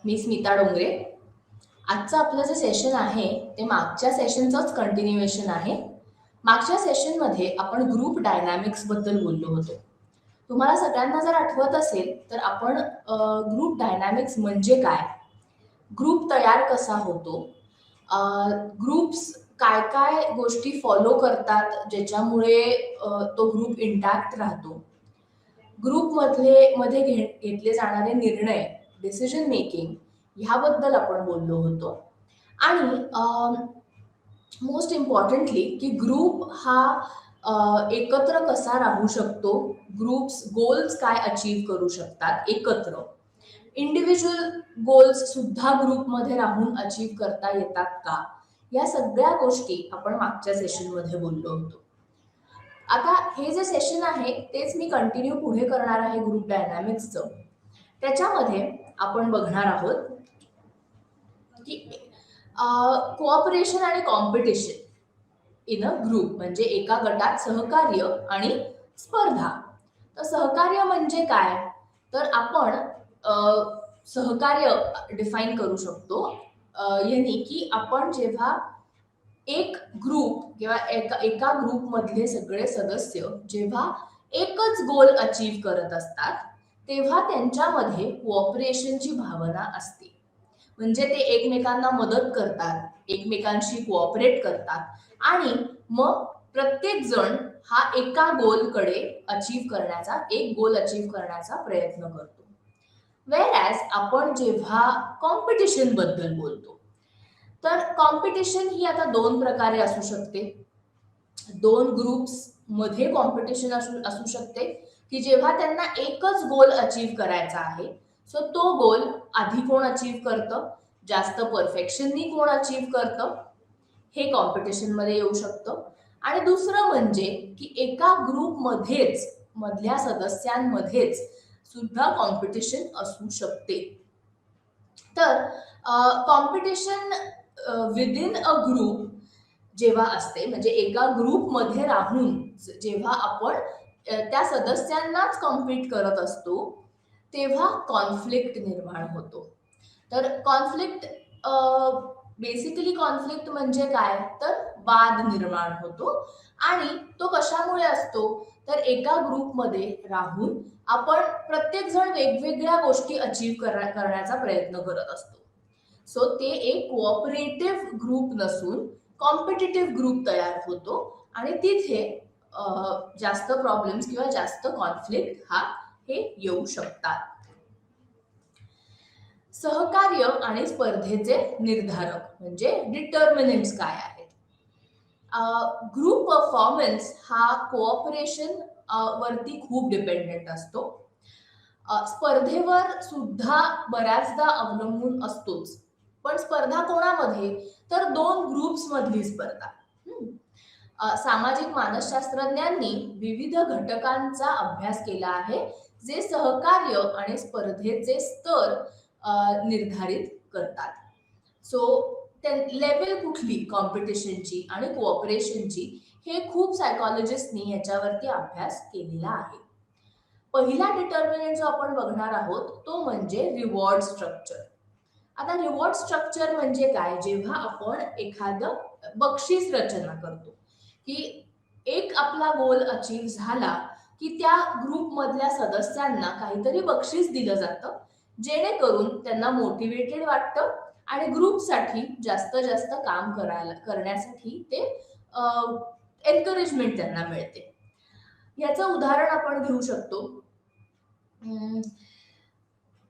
मी स्मिता डोंगरे. आजचं आपलं जे सेशन आहे ते मागच्या सेशनचंच कंटिन्युएशन आहे. मागच्या सेशनमध्ये आपण ग्रुप डायनॅमिक्स बद्दल बोललो होतो. तुम्हाला सगळ्यांना जर आठवत असेल तर आपण ग्रुप डायनॅमिक्स म्हणजे काय, ग्रुप तयार कसा होतो, ग्रुप्स काय काय गोष्टी फॉलो करतात ज्याच्यामुळे तो ग्रुप इंटॅक्ट राहतो, मध्ये घेतले जाणारे निर्णय, डिसिजन मेकिंग ह्याबद्दल आपण बोललो होतो. आणि मोस्ट इम्पॉर्टंटली की ग्रुप हा एकत्र कसा राहू शकतो, ग्रुप्स गोल्स काय अचीव करू शकतात एकत्र, इंडिव्हिज्युअल गोल्स सुद्धा ग्रुपमध्ये राहून अचीव करता येतात का, या सगळ्या गोष्टी आपण मागच्या सेशनमध्ये बोललो होतो. आता हे जे सेशन आहे तेच मी कंटिन्यू पुढे करणार आहे ग्रुप डायनॅमिक्सचं. त्याच्यामध्ये आपण बघणार आहोत की कोऑपरेशन आणि कॉम्पिटिशन इन अ ग्रुप, म्हणजे एका गटात सहकार्य आणि स्पर्धा. तर सहकार्य म्हणजे काय, तर आपण सहकार्य डिफाईन करू शकतो यांनी की आपण जेव्हा एक ग्रुप किंवा एका ग्रुपमधले सगळे सदस्य जेव्हा एकच गोल अचीव करत असतात तेव्हा त्यांच्यामध्ये कोऑपरेशनची भावना असते. म्हणजे ते एकमेकांना मदत करतात, एकमेकांशी कोऑपरेट करतात आणि मग प्रत्येक जण हा एका गोलकडे एक गोल अचीव करण्याचा प्रयत्न करतो. वेअरॅज आपण जेव्हा कॉम्पिटिशन बद्दल बोलतो तर कॉम्पिटिशन ही आता दोन प्रकारे असू शकते. दोन ग्रुप्स मध्ये कॉम्पिटिशन असू शकते की जेव्हा त्यांना एकच गोल अचीव करायचा आहे, सो तो गोल आधी कोण अचीव करतं, जास्त परफेक्शननी कोण अचीव करतं, हे कॉम्पिटिशन मध्ये येऊ शकतं. आणि दुसरं म्हणजे की एका ग्रुपमध्येच मधल्या सदस्यांमध्येच सुद्धा कॉम्पिटिशन असू शकते. तर कॉम्पिटिशन विदिन अ ग्रुप जेव्हा असते, म्हणजे एका ग्रुपमध्ये राहून जेव्हा आपण त्या सदस्यांनाच कॉम्पीट करत असतो तेव्हा कॉन्फ्लिक्ट निर्माण होतो. तर कॉन्फ्लिक्ट बेसिकली कॉन्फ्लिक्ट म्हणजे काय, तर वाद निर्माण होतो. आणि तो कशामुळे असतो, तर एका ग्रुपमध्ये राहून आपण प्रत्येक जण वेगवेगळ्या गोष्टी अचीव करण्याचा प्रयत्न करत असतो. सो ते एक कोऑपरेटिव्ह ग्रुप नसून कॉम्पिटिटिव्ह ग्रुप तयार होतो आणि तिथे जास्त प्रॉब्लेम्स किंवा जास्त कॉन्फ्लिक्ट हे येऊ शकतात. सहकार्य आणि स्पर्धेचे निर्धारक म्हणजे डिटर्मिनंट्स काय आहेत. ग्रुप परफॉर्मन्स हा कोऑपरेशन वरती खूप डिपेंडेंट असतो. स्पर्धेवर सुद्धा बऱ्याचदा अवलंबून असतोच. पण स्पर्धा कोणामध्ये, तर दोन ग्रुप्स मधली स्पर्धा. सामाजिक मानसशास्त्रज्ञांनी विविध घटकांचा अभ्यास केला आहे जे सहकार्य आणि स्पर्धेचे स्तर निर्धारित करतात. सो लेवल कुठली कॉम्पिटिशनची आणि कोऑपरेशनची, हे खूप सायकॉलॉजिस्टनी याच्यावरती अभ्यास केलेला आहे. पहिला डिटर्मिनंट जो आपण बघणार आहोत तो म्हणजे रिवॉर्ड स्ट्रक्चर. आता रिवॉर्ड स्ट्रक्चर म्हणजे काय, जेव्हा आपण एखादं बक्षीस रचना करतो की एक आपला गोल अचीव झाला की त्या ग्रुप मधल्या सदस्यांना काहीतरी बक्षीस दिलं जातं जेणेकरून त्यांना मोटिवेटेड वाटतं आणि ग्रुपसाठी जास्त जास्त काम करण्यासाठी ते एनकरेजमेंट त्यांना मिळते. याचं उदाहरण आपण घेऊ शकतो.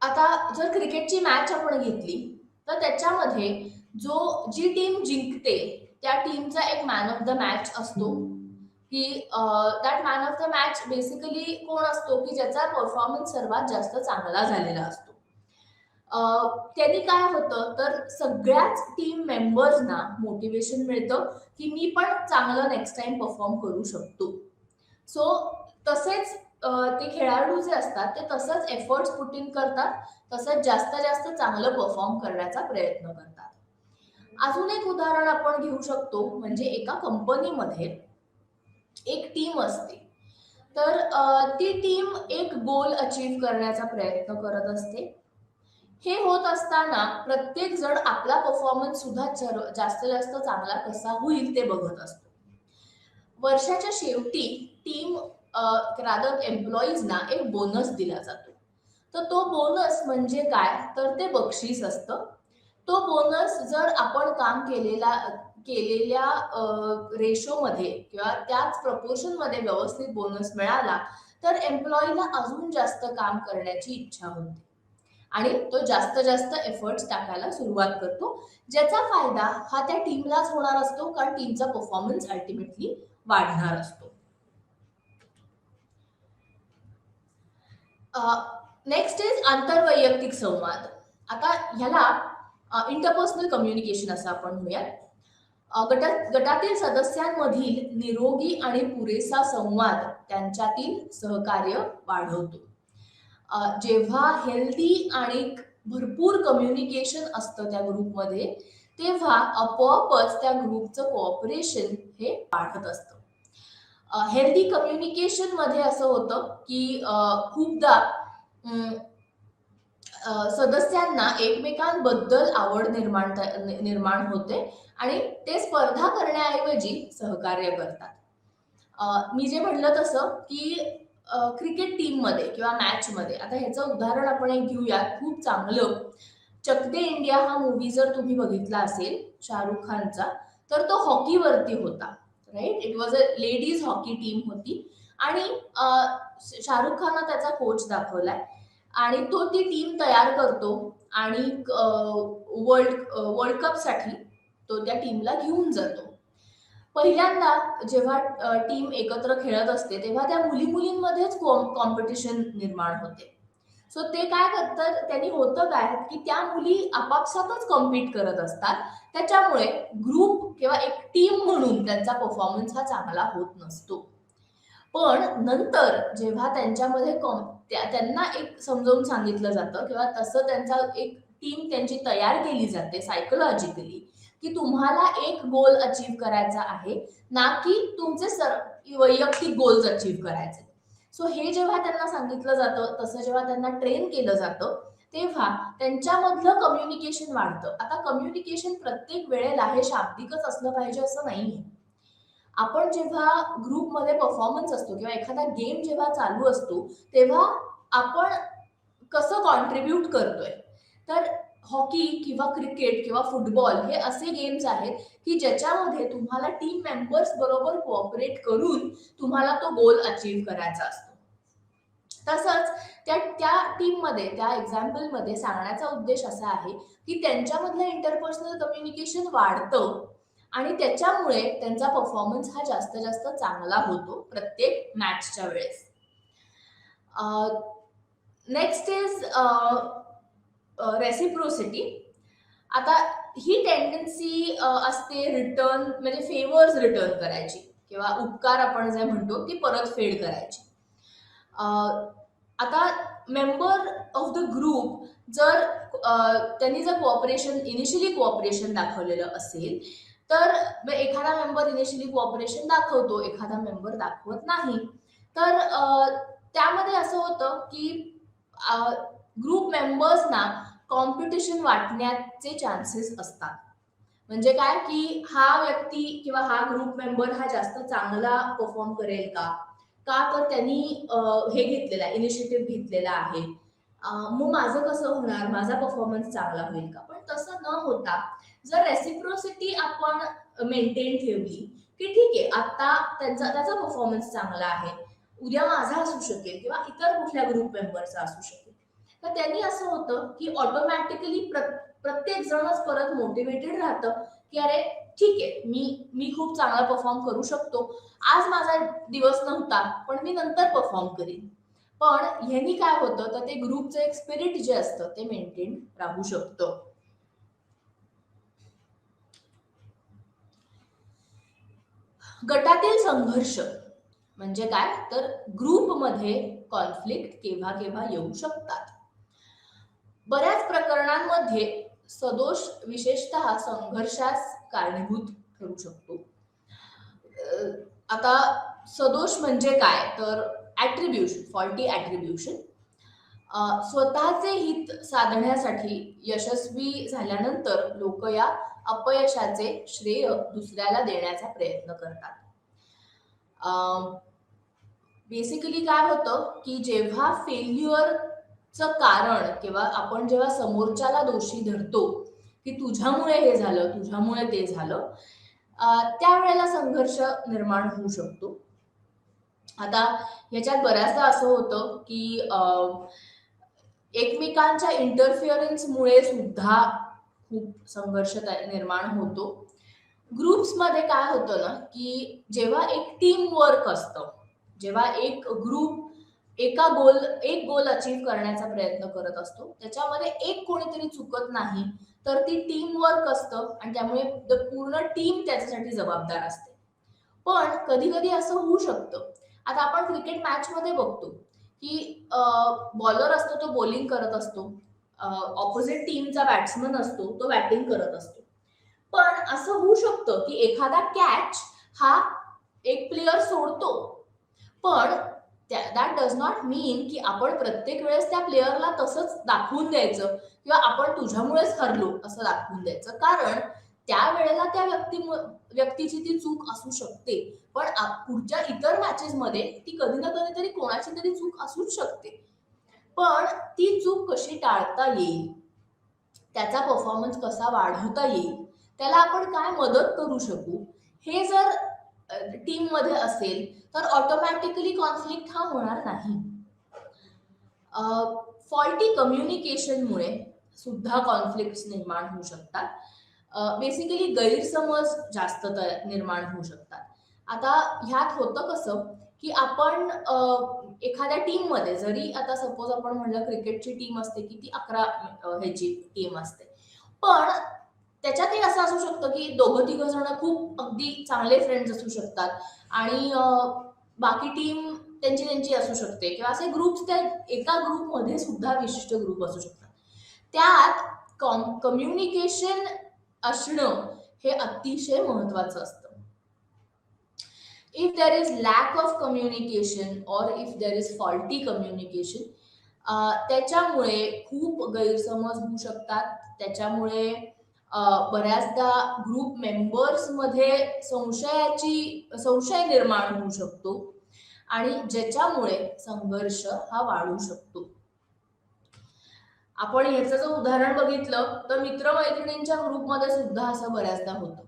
आता जर क्रिकेटची मॅच आपण घेतली तर त्याच्यामध्ये जी टीम जिंकते त्या टीमचा एक मॅन ऑफ द मॅच असतो की that man of the match basically कोण असतो की ज्याचा परफॉर्मन्स सर्वात जास्त चांगला झालेला असतो. त्यांनी काय होतं तर सगळ्याच टीम मेंबर्सना मोटिवेशन मिळतं की मी पण चांगलं नेक्स्ट टाइम परफॉर्म करू शकतो. सो तसेच ते खेळाडू जे असतात ते तसंच एफर्ट्स पुट इन करतात, तसंच जास्त जास्त चांगलं परफॉर्म करण्याचा प्रयत्न करतात. अजून एक उदाहरण आपण घेऊ शकतो, म्हणजे एका कंपनीमध्ये एक टीम असते. तर ती टीम एक गोल अचीव करण्याचा प्रयत्न करत असते. हे होत असताना प्रत्येक जण आपला परफॉर्मन्स सुद्धा जास्तीत जास्त चांगला कसा होईल ते बघत असतो. वर्षाच्या शेवटी टीम रादर एम्प्लॉईजना एक बोनस दिला जातो. तर तो बोनस म्हणजे काय, तर ते बक्षीस असतं. तो बोनस जर आपण काम केलेल्या रेशोमध्ये किंवा त्याच प्रपोर्शनमध्ये व्यवस्थित बोनस मिळाला, तर एम्प्लॉईला अजून जास्त काम करण्याची इच्छा होते आणि तो जास्त जास्त एफर्ट्स टाकायला सुरुवात करतो, ज्याचा फायदा हा त्या टीमलाच होणार असतो, कारण टीमचा परफॉर्मन्स अल्टिमेटली वाढणार असतो. नेक्स्ट इज आंतरवैयक्तिक संवाद. आता ह्याला इंटरपर्सनल कम्युनिकेशन असं आपण म्हणूयात. गटातील सदस्यांमधील निरोगी आणि पुरेसा संवाद त्यांच्यातील सहकार्य वाढवतो. जेव्हा हेल्दी आणि भरपूर कम्युनिकेशन असतं त्या ग्रुपमध्ये, तेव्हा आपोआपच त्या ग्रुपचं कोऑपरेशन हे वाढत असतं. हेल्दी कम्युनिकेशन मध्ये असं होतं की खूपदा सदस्यांना एकमेकांबद्दल आवड निर्माण होते आणि ते स्पर्धा करण्याऐवजी सहकार्य करतात. मी जे म्हटलं तसं की क्रिकेट टीम मध्ये किंवा मॅच मध्ये, आता ह्याचं उदाहरण आपण एक घेऊयात खूप चांगलं. चक दे इंडिया हा मूवी जर तुम्ही बघितला असेल शाहरुख खानचा, तर तो हॉकीवरती होता. Right, it was a ladies hockey team होती आणि शाहरुख खाननं त्याचा कोच दाखवलाय आणि तो ती टीम तयार करतो आणि वर्ल्ड कप साठी तो त्या टीमला घेऊन जातो. पहिल्यांदा जेव्हा टीम एकत्र खेळत असते तेव्हा त्या मुलींमध्येच कॉम्पिटिशन निर्माण होते. सो ते काय करतात, त्यांनी होतं काय की त्या मुली आपापसातच कॉम्पीट करत असतात, त्याच्यामुळे ग्रुप किंवा एक टीम म्हणून त्यांचा परफॉर्मन्स हा चांगला होत नसतो. पण नंतर जेव्हा त्यांच्यामध्ये त्यांना एक समजावून सांगितलं जातं किंवा तसं त्यांचा एक टीम त्यांची तयार केली जाते सायकोलॉजिकली, की तुम्हाला एक गोल अचीव करायचा आहे, ना की तुमचे वैयक्तिक गोल्स अचीव करायचे. सो हे जेव्हा त्यांना सांगितलं जातं, तसं जेव्हा त्यांना ट्रेन केलं जातं, तेव्हा त्यांच्यामधलं कम्युनिकेशन वाढतं. आता कम्युनिकेशन प्रत्येक वेळेला हे शाब्दिकच असलं पाहिजे असं नाहीये. आपण जेव्हा ग्रुपमध्ये परफॉर्मन्स असतो किंवा एखादा गेम जेव्हा चालू असतो, तेव्हा आपण कसं कॉन्ट्रीब्यूट करतोय. तर हॉकी किंवा क्रिकेट किंवा फुटबॉल हे असे गेम्स आहेत की ज्याच्यामध्ये तुम्हाला टीम मेंबर्स बरोबर कोऑपरेट करून तुम्हाला तो गोल अचीव करायचा असतो. तसंच त्या त्या टीममध्ये, त्या एक्झाम्पलमध्ये सांगण्याचा उद्देश असा आहे की त्यांच्यामधलं इंटरपर्सनल कम्युनिकेशन वाढतं आणि त्याच्यामुळे त्यांचा परफॉर्मन्स हा जास्त जास्त चांगला होतो प्रत्येक मॅचच्या वेळेस. Next is reciprocity. आता ही टेंडन्सी असते रिटर्न, म्हणजे फेवर्स रिटर्न करायची किंवा उपकार आपण जे म्हणतो ती परतफेड करायची. आता मेंबर ऑफ द ग्रुप जर त्यांनी जर इनिशियली कोऑपरेशन दाखवलेलं असेल, तर एखादा मेंबर इनिशियली कोऑपरेशन दाखवतो, एखादा मेंबर दाखवत नाही, तर त्यामध्ये असं होतं की ग्रुप मेंबर्सना कॉम्पिटिशन वाटण्याचे चान्सेस असतात. म्हणजे काय की हा व्यक्ती किंवा हा ग्रुप मेंबर हा जास्त चांगला परफॉर्म करेल का, तर त्यांनी हे घेतलेलं आहे, इनिशिएटिव्ह घेतलेला आहे, मग माझं कसं होणार, माझा परफॉर्मन्स चांगला होईल का. पण तसं न होता जर रेसिप्रोसिटी आपण मेंटेन ठेवली की ठीक आहे, आता त्याचा परफॉर्मन्स चांगला आहे, उद्या माझा असू शकेल किंवा इतर कुठल्या ग्रुप मेंबरचा असू शकेल, तर त्यांनी असं होतं की ऑटोमॅटिकली प्रत्येक जणच परत मोटिवेटेड राहतं की अरे ठीक आहे, मी खूप चांगला परफॉर्म करू शकतो, आज माझा दिवस नव्हता पण मी नंतर परफॉर्म करीन. पण ह्यांनी काय होतं, तर ते ग्रुपचं एक स्पिरिट जे असतं ते मेंटेन राहू शकतं. गटातील संघर्ष म्हणजे काय, तर ग्रुपमध्ये कॉन्फ्लिक्ट केव्हा केव्हा येऊ शकतात. बऱ्याच प्रकरणांमध्ये सदोष विशेषतः संघर्षास कारणीभूत ठरू शकतो. आता सदोष म्हणजे काय, तर ॲट्रिब्युशन, फॉल्टी ॲट्रिब्युशन. स्वतःचे हित साधण्यासाठी यशस्वी झाल्यानंतर लोक या अपयशाचे श्रेय दुसऱ्याला देण्याचा प्रयत्न करतात. बेसिकली काय होतं की जेव्हा फेल्युअरचं कारण किंवा आपण जेव्हा समोरच्याला दोषी धरतो की तुझ्यामुळे हे झालं, तुझ्यामुळे ते झालं, त्यावेळेला संघर्ष निर्माण होऊ शकतो. आता ह्याच्यात बऱ्याचदा असं होतं की एकमेकांच्या इंटरफिअरन्समुळे सुद्धा खूप संघर्ष निर्माण होतो. ग्रुप्समध्ये काय होतं ना की जेव्हा एक टीम वर्क असतं, जेव्हा एक ग्रुप एक गोल अचीव करण्याचा प्रयत्न करत असतो, त्याच्यामध्ये एक कोणीतरी चुकत नाही तर ती टीम वर्क असतं आणि त्यामुळे पूर्ण टीम त्याच्यासाठी जबाबदार असते. पण कधी कधी असं होऊ शकतं. आता आपण क्रिकेट मॅच मध्ये बघतो की बॉलर असतो तो बॉलिंग करत असतो, ऑपोजिट टीमचा बॅट्समन असतो तो बॅटिंग करत असतो. पण असं होऊ शकतं की एखादा कॅच हा एक प्लेयर सोडतो, पण दॅट डज नॉट मीन की आपण प्रत्येक वेळेस त्या प्लेयरला तसंच दाखवून द्यायचं किंवा आपण तुझ्यामुळेच हरलो असं दाखवून द्यायचं. कारण त्यावेळेला त्या व्यक्तीची ती चूक असू शकते, पण पुढच्या इतर मॅचेस मध्ये ती कधी ना कधीतरी कोणाची तरी चूक असूच शकते. पण ती चूक कशी टाळता येईल, त्याचा परफॉर्मन्स कसा वाढवता येईल, त्याला आपण काय मदत करू शकू, हे जर टीम मध्ये असेल तर ऑटोमॅटिकली कॉन्फ्लिक्ट हा होणार नाही. फॉल्टी कम्युनिकेशनमुळे सुद्धा कॉन्फ्लिक्ट निर्माण होऊ शकतात. बेसिकली गैरसमज जास्त निर्माण होऊ शकतात. आता ह्यात होतं कसं की आपण एखाद्या टीम मध्ये, जरी आता सपोज आपण म्हणलं क्रिकेटची टीम असते की ती 11 ह्याची टीम असते, पण त्याच्यातही असं असू शकतं की दोघं तिघ जण खूप अगदी चांगले फ्रेंड्स असू शकतात आणि बाकी टीम त्यांची त्यांची असू शकते किंवा असे ग्रुप्स, त्या एका ग्रुपमध्ये सुद्धा विशिष्ट ग्रुप असू शकतात. त्यात कम्युनिकेशन असणं हे अतिशय महत्वाचं असतं. If there is lack of communication और if there is faulty communication, त्याच्यामुळे खूप गैरसमज होऊ शकतात. त्याच्यामुळे बऱ्याचदा ग्रुप मेंबर्स मध्ये संशय निर्माण होऊ शकतो आणि ज्याच्यामुळे संघर्ष हा वाढू शकतो. आपण ह्याचं जर उदाहरण बघितलं तर मित्रमैत्रिणींच्या ग्रुपमध्ये सुद्धा असं बऱ्याचदा होतं.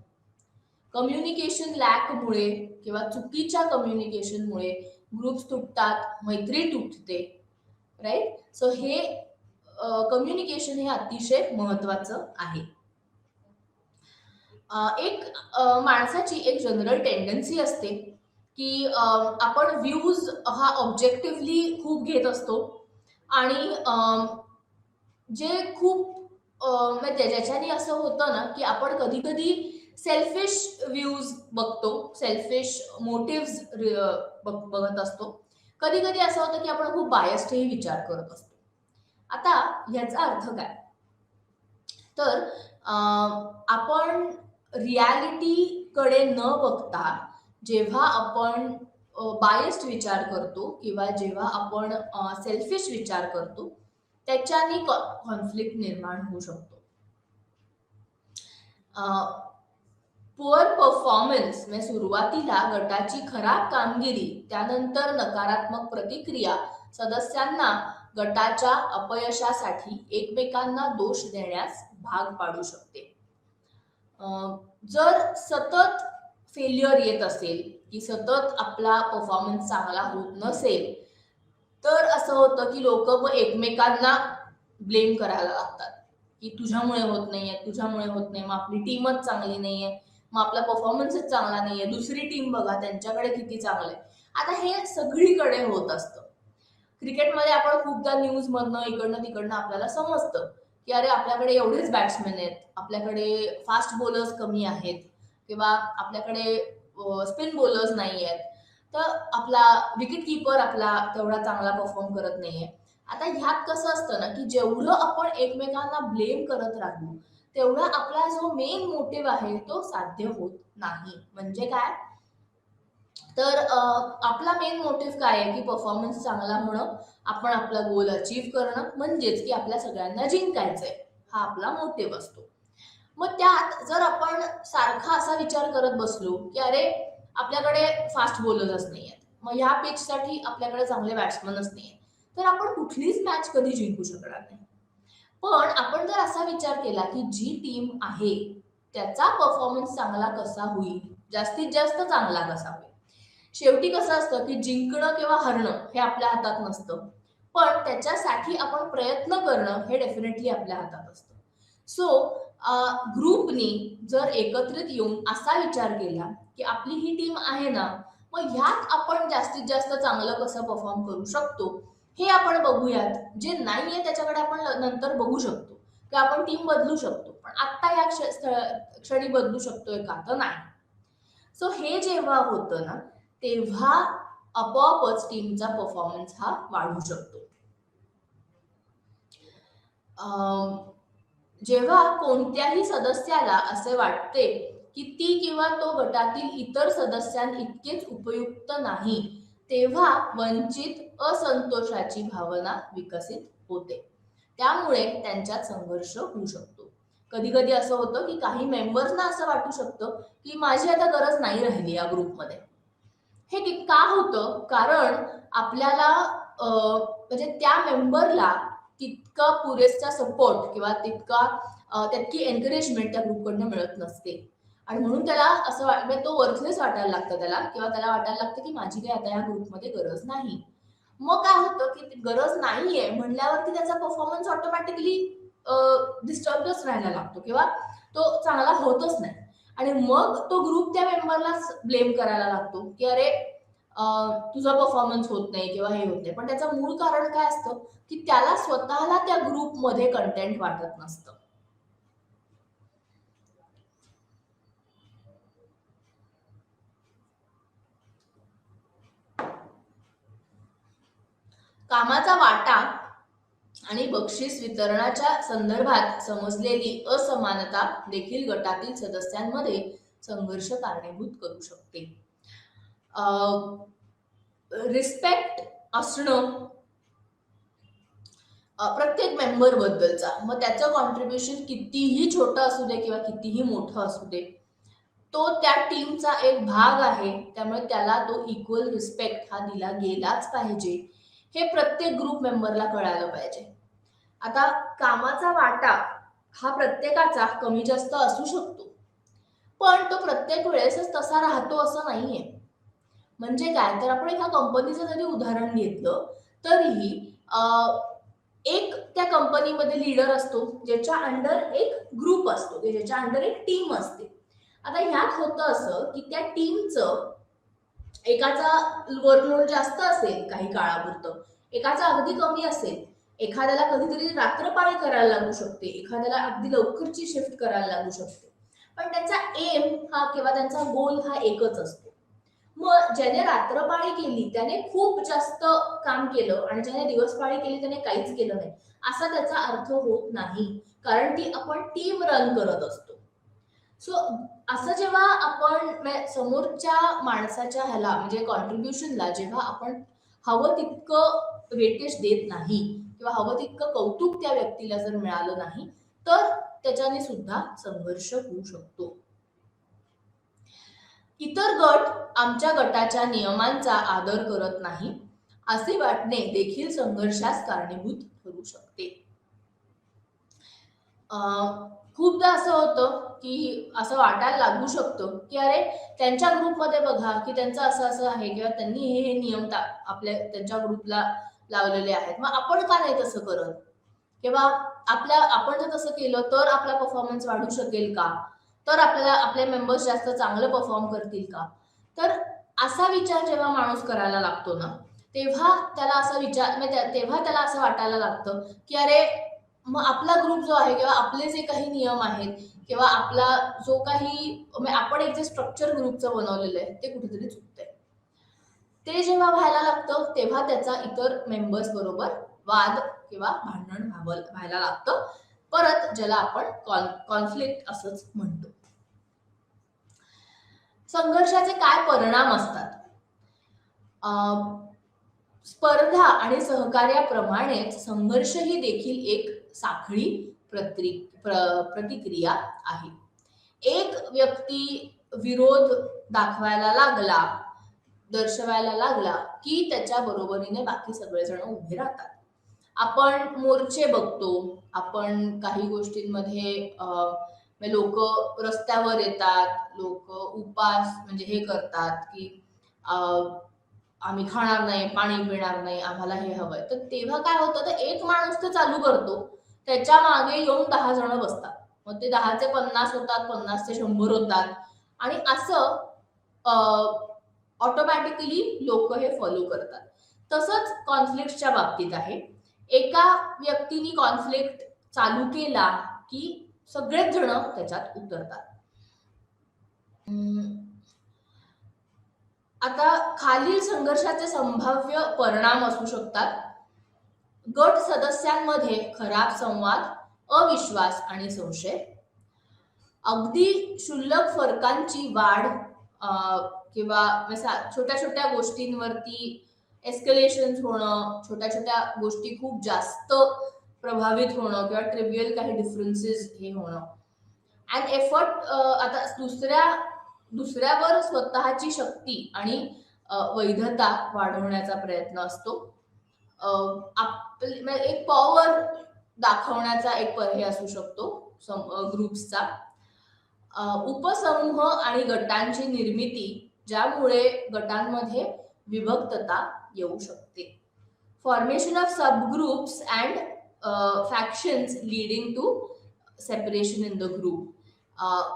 कम्युनिकेशन लॅकमुळे किंवा चुकीच्या कम्युनिकेशनमुळे ग्रुप्स तुटतात, मैत्री तुटते, राईट. सो हे कम्युनिकेशन हे अतिशय महत्वाचं आहे. एक माणसाची एक जनरल टेंडन्सी असते की आपण व्ह्यूज हा ऑब्जेक्टिव्हली खूप घेत असतो आणि जे खूप म्हणजे ज्याच्याने असं होतं ना की आपण कधी कधी सेल्फिश व्ह्यूज बघतो, सेल्फिश मोटिव्स बघत असतो. कधी कधी असं होतं की आपण खूप बायस्डही विचार करत असतो. आता ह्याचा अर्थ काय, तर आपण रियालिटीकडे न बघता जेव्हा आपण बायस्ड विचार करतो किंवा जेव्हा आपण सेल्फिश विचार करतो, त्याच्याने कॉन्फ्लिक्ट निर्माण होऊ शकतो. पुअर परफॉर्मन्स म्हणजे सुरुवातीला गटाची खराब कामगिरी, त्यानंतर नकारात्मक प्रतिक्रिया सदस्यांना गटाच्या अपयशासाठी एकमेकांना दोष देण्यास भाग पाडू शकते. जर सतत फेल्युअर येत असेल की सतत आपला परफॉर्मन्स चांगला होत नसेल, तर असं होतं की लोक एकमेकांना ब्लेम करायला लागतात की तुझ्यामुळे होत नाहीये, तुझ्यामुळे होत नाही, मग आपली टीमच चांगली नाहीये, मग आपला परफॉर्मन्सच चांगला नाहीये, दुसरी टीम बघा त्यांच्याकडे किती चांगलंय. आता हे सगळीकडे होत असतं. क्रिकेटमध्ये आपण खूपदा न्यूज मधनं इकडनं तिकडनं आपल्याला समजतं की अरे आपल्याकडे एवढेच बॅट्समॅन आहेत, आपल्याकडे फास्ट बॉलर्स कमी आहेत किंवा आपल्याकडे स्पिन बॉलर्स नाही आहेत, तर आपला विकेट कीपर आपला तेवढा चांगला परफॉर्म करत नाहीये. आता ह्यात कसं असतं ना की जेवढं आपण एकमेकांना ब्लेम करत राहू तेवढा आपला जो मेन मोटिव्ह आहे तो साध्य होत नाही. म्हणजे काय, तर आपला मेन मोटिव्ह काय आहे की परफॉर्मन्स चांगला होणं, आपण आपला गोल अचीव्ह करणं, म्हणजेच की आपल्या सगळ्यांना जिंकायचंय, हा आपला मोटिव्ह असतो. मग त्यात जर आपण सारखा असा विचार करत बसलो की अरे आपल्याकडे फास्ट बॉलरच नाहीयेत, मग ह्या पिचसाठी आपल्याकडे चांगले बॅट्समनच नाहीयेत, तर आपण कुठलीच मॅच कधी जिंकू शकणार नाही. पण आपण जर असा विचार केला की जी टीम आहे त्याचा परफॉर्मन्स चांगला कसा होईल, जास्तीत जास्त चांगला कसा होईल. शेवटी कसं असतं की जिंकणं किंवा हरणं हे आपल्या हातात नसतं, पण त्याच्यासाठी आपण प्रयत्न करणं हे डेफिनेटली आपल्या हातात असतं. सो ग्रुपनी जर एकत्रित येऊन असा विचार केला की आपली ही टीम आहे ना, मग ह्यात आपण जास्तीत जास्त चांगलं कसं परफॉर्म करू शकतो हे आपण बघूयात. जे नाहीये त्याच्याकडे आपण नंतर बघू शकतो की आपण टीम बदलू शकतो, पण आत्ता या क्षणी बदलू शकतोय का, तर नाही. सो हे जेव्हा होतं ना, तेव्हा आपोआपच टीमचा परफॉर्मन्स हा वाढू शकतो. जेव्हा कोणत्याही सदस्याला असे वाटते की ती किंवा तो गटातील इतर सदस्यांइतकेच उपयुक्त नाही, तेव्हा वंचित असंतोषाची भावना विकसित होते. त्यामुळे त्यांच्यात संघर्ष होऊ शकतो. कधी कधी असं होतं की काही मेंबर्सना असं वाटू शकतं की माझी आता गरज नाही राहिली या ग्रुपमध्ये. हे का होतं? कारण आपल्याला म्हणजे त्या मेंबरला तितका पुरेसा सपोर्ट किंवा तितकी एन्करेजमेंट त्या ग्रुपकडनं मिळत नसते, आणि म्हणून त्याला असं म्हणजे तो वर्थलेस वाटायला लागतं त्याला, किंवा त्याला वाटायला लागतं की माझी काही आता या ग्रुपमध्ये गरज नाही. मग काय होतं की गरज नाहीये म्हणल्यावरती त्याचा परफॉर्मन्स ऑटोमॅटिकली डिस्टर्बच राहायला लागतो किंवा तो चांगला होतच नाही. आणि मग तो ग्रुप त्या मेंबरलाच ब्लेम करायला लागतो की अरे तुझा परफॉर्मन्स होत नाही किंवा हे होत नाही. पण त्याचं मूळ कारण काय असतं की त्याला स्वतःला त्या ग्रुपमध्ये कंटेंट वाटत नसतं. कामाचा वाटा आणि बक्षीस वितरणाच्या संदर्भात समजलेली असमानता देखील गटातील सदस्यांमध्ये संघर्ष कारणीभूत करू शकते. रिस्पेक्ट असणं प्रत्येक मेंबर बद्दलचा, मग त्याचं कॉन्ट्रीब्युशन कितीही छोटं असू दे किंवा कितीही मोठं असू दे, तो त्या टीमचा एक भाग आहे, त्यामुळे त्याला तो इक्वल रिस्पेक्ट हा दिला गेलाच पाहिजे, हे प्रत्येक ग्रुप मेंबरला कळायला पाहिजे. आता कामाचा वाटा हा प्रत्येकाचा कमी जास्त असू शकतो, पण तो प्रत्येक वेळेसच तसा राहतो असं नाहीये. म्हणजे काय, तर आपण एका कंपनीचं जरी उदाहरण घेतलं तरीही एक त्या कंपनीमध्ये लीडर असतो, ज्याच्या अंडर एक ग्रुप असतो, ज्याच्या अंडर एक टीम असते. आता ह्यात होतं असं की त्या टीमचं एकाचा वर्कलोड जास्त असेल काही काळापुरतं, एकाचा अगदी कमी असेल, एखाद्याला कधीतरी रात्रपाळी करायला लागू शकते, एखाद्याला अगदी लवकरची शिफ्ट करायला लागू शकते, पण त्यांचा एम हा किंवा त्यांचा गोल हा एकच असतो. मग ज्याने रात्रपाळी केली त्याने खूप जास्त काम केलं आणि ज्याने दिवसपाळी केली त्याने काहीच केलं नाही, असा त्याचा अर्थ होत नाही, कारण ती आपण टीम रन करत असतो. सो असं जेव्हा आपण समोरच्या माणसाच्या ह्याला म्हणजे कॉन्ट्रीब्युशनला जेव्हा आपण हवं तितकं वेटेज देत नाही किंवा हवं तितकं कौतुक त्या व्यक्तीला जर मिळालं नाही, तर त्याच्याने सुद्धा संघर्ष होऊ शकतो. इतर गट आमच्या गटाच्या नियमांचा आदर करत नाही असे वाटणे देखील संघर्षास कारणीभूत ठरू शकते. खूपदा असं होतं की असं वाटायला लागू शकतं की अरे त्यांच्या ग्रुपमध्ये बघा की त्यांचं असं असं आहे किंवा त्यांनी हे नियम आपल्या त्यांच्या ग्रुपला लावलेले आहेत, मग आपण का नाही तसं करत, किंवा आपण जर तसं केलं तर आपला परफॉर्मन्स वाढू शकेल का, तर आपल्याला आपले मेंबर्स जास्त चांगलं परफॉर्म करतील का. तर असा विचार जेव्हा माणूस करायला लागतो ना, तेव्हा त्याला असा विचार तेव्हा त्याला असं वाटायला लागतं की अरे मग आपला ग्रुप जो आहे किंवा आपले जे काही नियम आहेत किंवा आपला जो काही आपण एक जे स्ट्रक्चर ग्रुपचं बनवलेलं आहे ते कुठेतरी चुकतंय. ते जेव्हा व्हायला लागतं तेव्हा त्याचा इतर मेंबर्स बरोबर वाद किंवा भांडण व्हायला लागतं, परत ज्याला आपण कॉन्फ्लिक्ट असंच म्हणतो. संघर्षाचे काय परिणाम असतात? स्पर्धा आणि सहकार्याप्रमाणेच संघर्ष ही देखील एक साखळी प्रतिक्रिया आहे. एक व्यक्ती विरोध दर्शवायला लागला की त्याच्या बरोबरीने बाकी सगळेजण उभे राहतात. आपण मोर्चे बघतो, आपण काही गोष्टींमध्ये लोक रस्त्यावर येतात, लोक उपास म्हणजे हे करतात की आम्ही खाणार नाही, पाणी पिणार नाही, आम्हाला हे हवंय. तर तेव्हा काय होतं, तर एक माणूस ते चालू करतो, त्याच्या मागे येऊन 10 जण बसतात. मग ते 10 चे 50 होतात, 50 चे 100 होतात आणि असं ऑटोमॅटिकली लोक हे फॉलो करतात. तसंच कॉन्फ्लिक्टच्या बाबतीत आहे. एका व्यक्तीने कॉन्फ्लिक्ट चालू केला की सगळेच जण त्याच्यात उतरतात. आता खालील संघर्षाचे संभाव्य परिणाम असू शकतात. गट सदस्यांमध्ये खराब संवाद, अविश्वास आणि संशय, अगदी क्षुल्लक फरकांची वाढ किंवा छोट्या छोट्या गोष्टींवरती एस्केलेशन होणं, छोट्या छोट्या गोष्टी खूप जास्त प्रभावित होणं किंवा ट्रिव्हियल काही डिफरन्सेस हे होणं. अँड एफर्ट, आता दुसऱ्यावर स्वतःची शक्ती आणि वैधता वाढवण्याचा प्रयत्न असतो. एक पॉवर दाखवण्याचा एक पर्याय असू शकतो ग्रुप्सचा. उपसमूह आणि गटांची निर्मिती, ज्यामुळे गटांमध्ये विभक्तता येऊ शकते. Formation of subgroups and factions leading to separation in the group.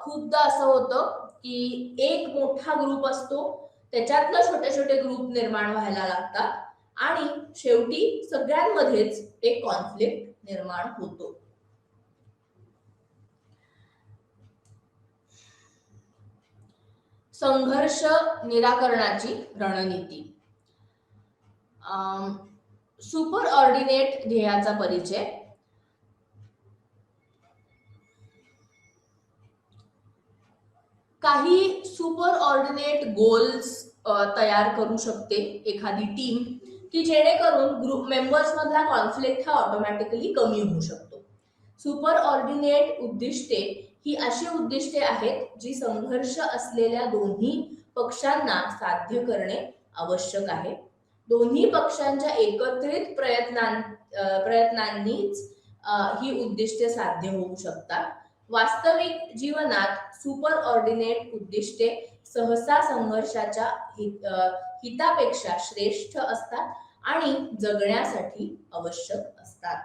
खूपदा असं होतं की एक मोठा ग्रुप असतो, त्याच्यातलं छोटे छोटे ग्रुप निर्माण व्हायला लागतात आणि शेवटी सगळ्यांमध्येच एक कॉन्फ्लिक्ट निर्माण होतो. संघर्ष निराकरणाची रणनीती. सुपर ऑर्डिनेट ध्येयाचा परिचय. काही सुपर ऑर्डिनेट गोल्स तयार करू शकते एखादी टीम, की जेणेकरून ग्रुप मेंबर्स मधला कॉन्फ्लिक्ट हा ऑटोमॅटिकली कमी होऊ शकतो. सुपर ऑर्डिनेट उद्दिष्टे ही अशी उद्दिष्टे आहेत जी संघर्ष असलेल्या दोन्ही पक्षांना साध्य करणे आवश्यक आहे. दोन्ही पक्षांच्या एकत्रित प्रयत्नांनीच ही उद्दिष्टे साध्य होऊ शकतात. वास्तविक जीवनात सुपर ऑर्डिनेट उद्दिष्टे सहसा संघर्षाच्या हितापेक्षा श्रेष्ठ असतात आणि जगण्यासाठी आवश्यक असतात.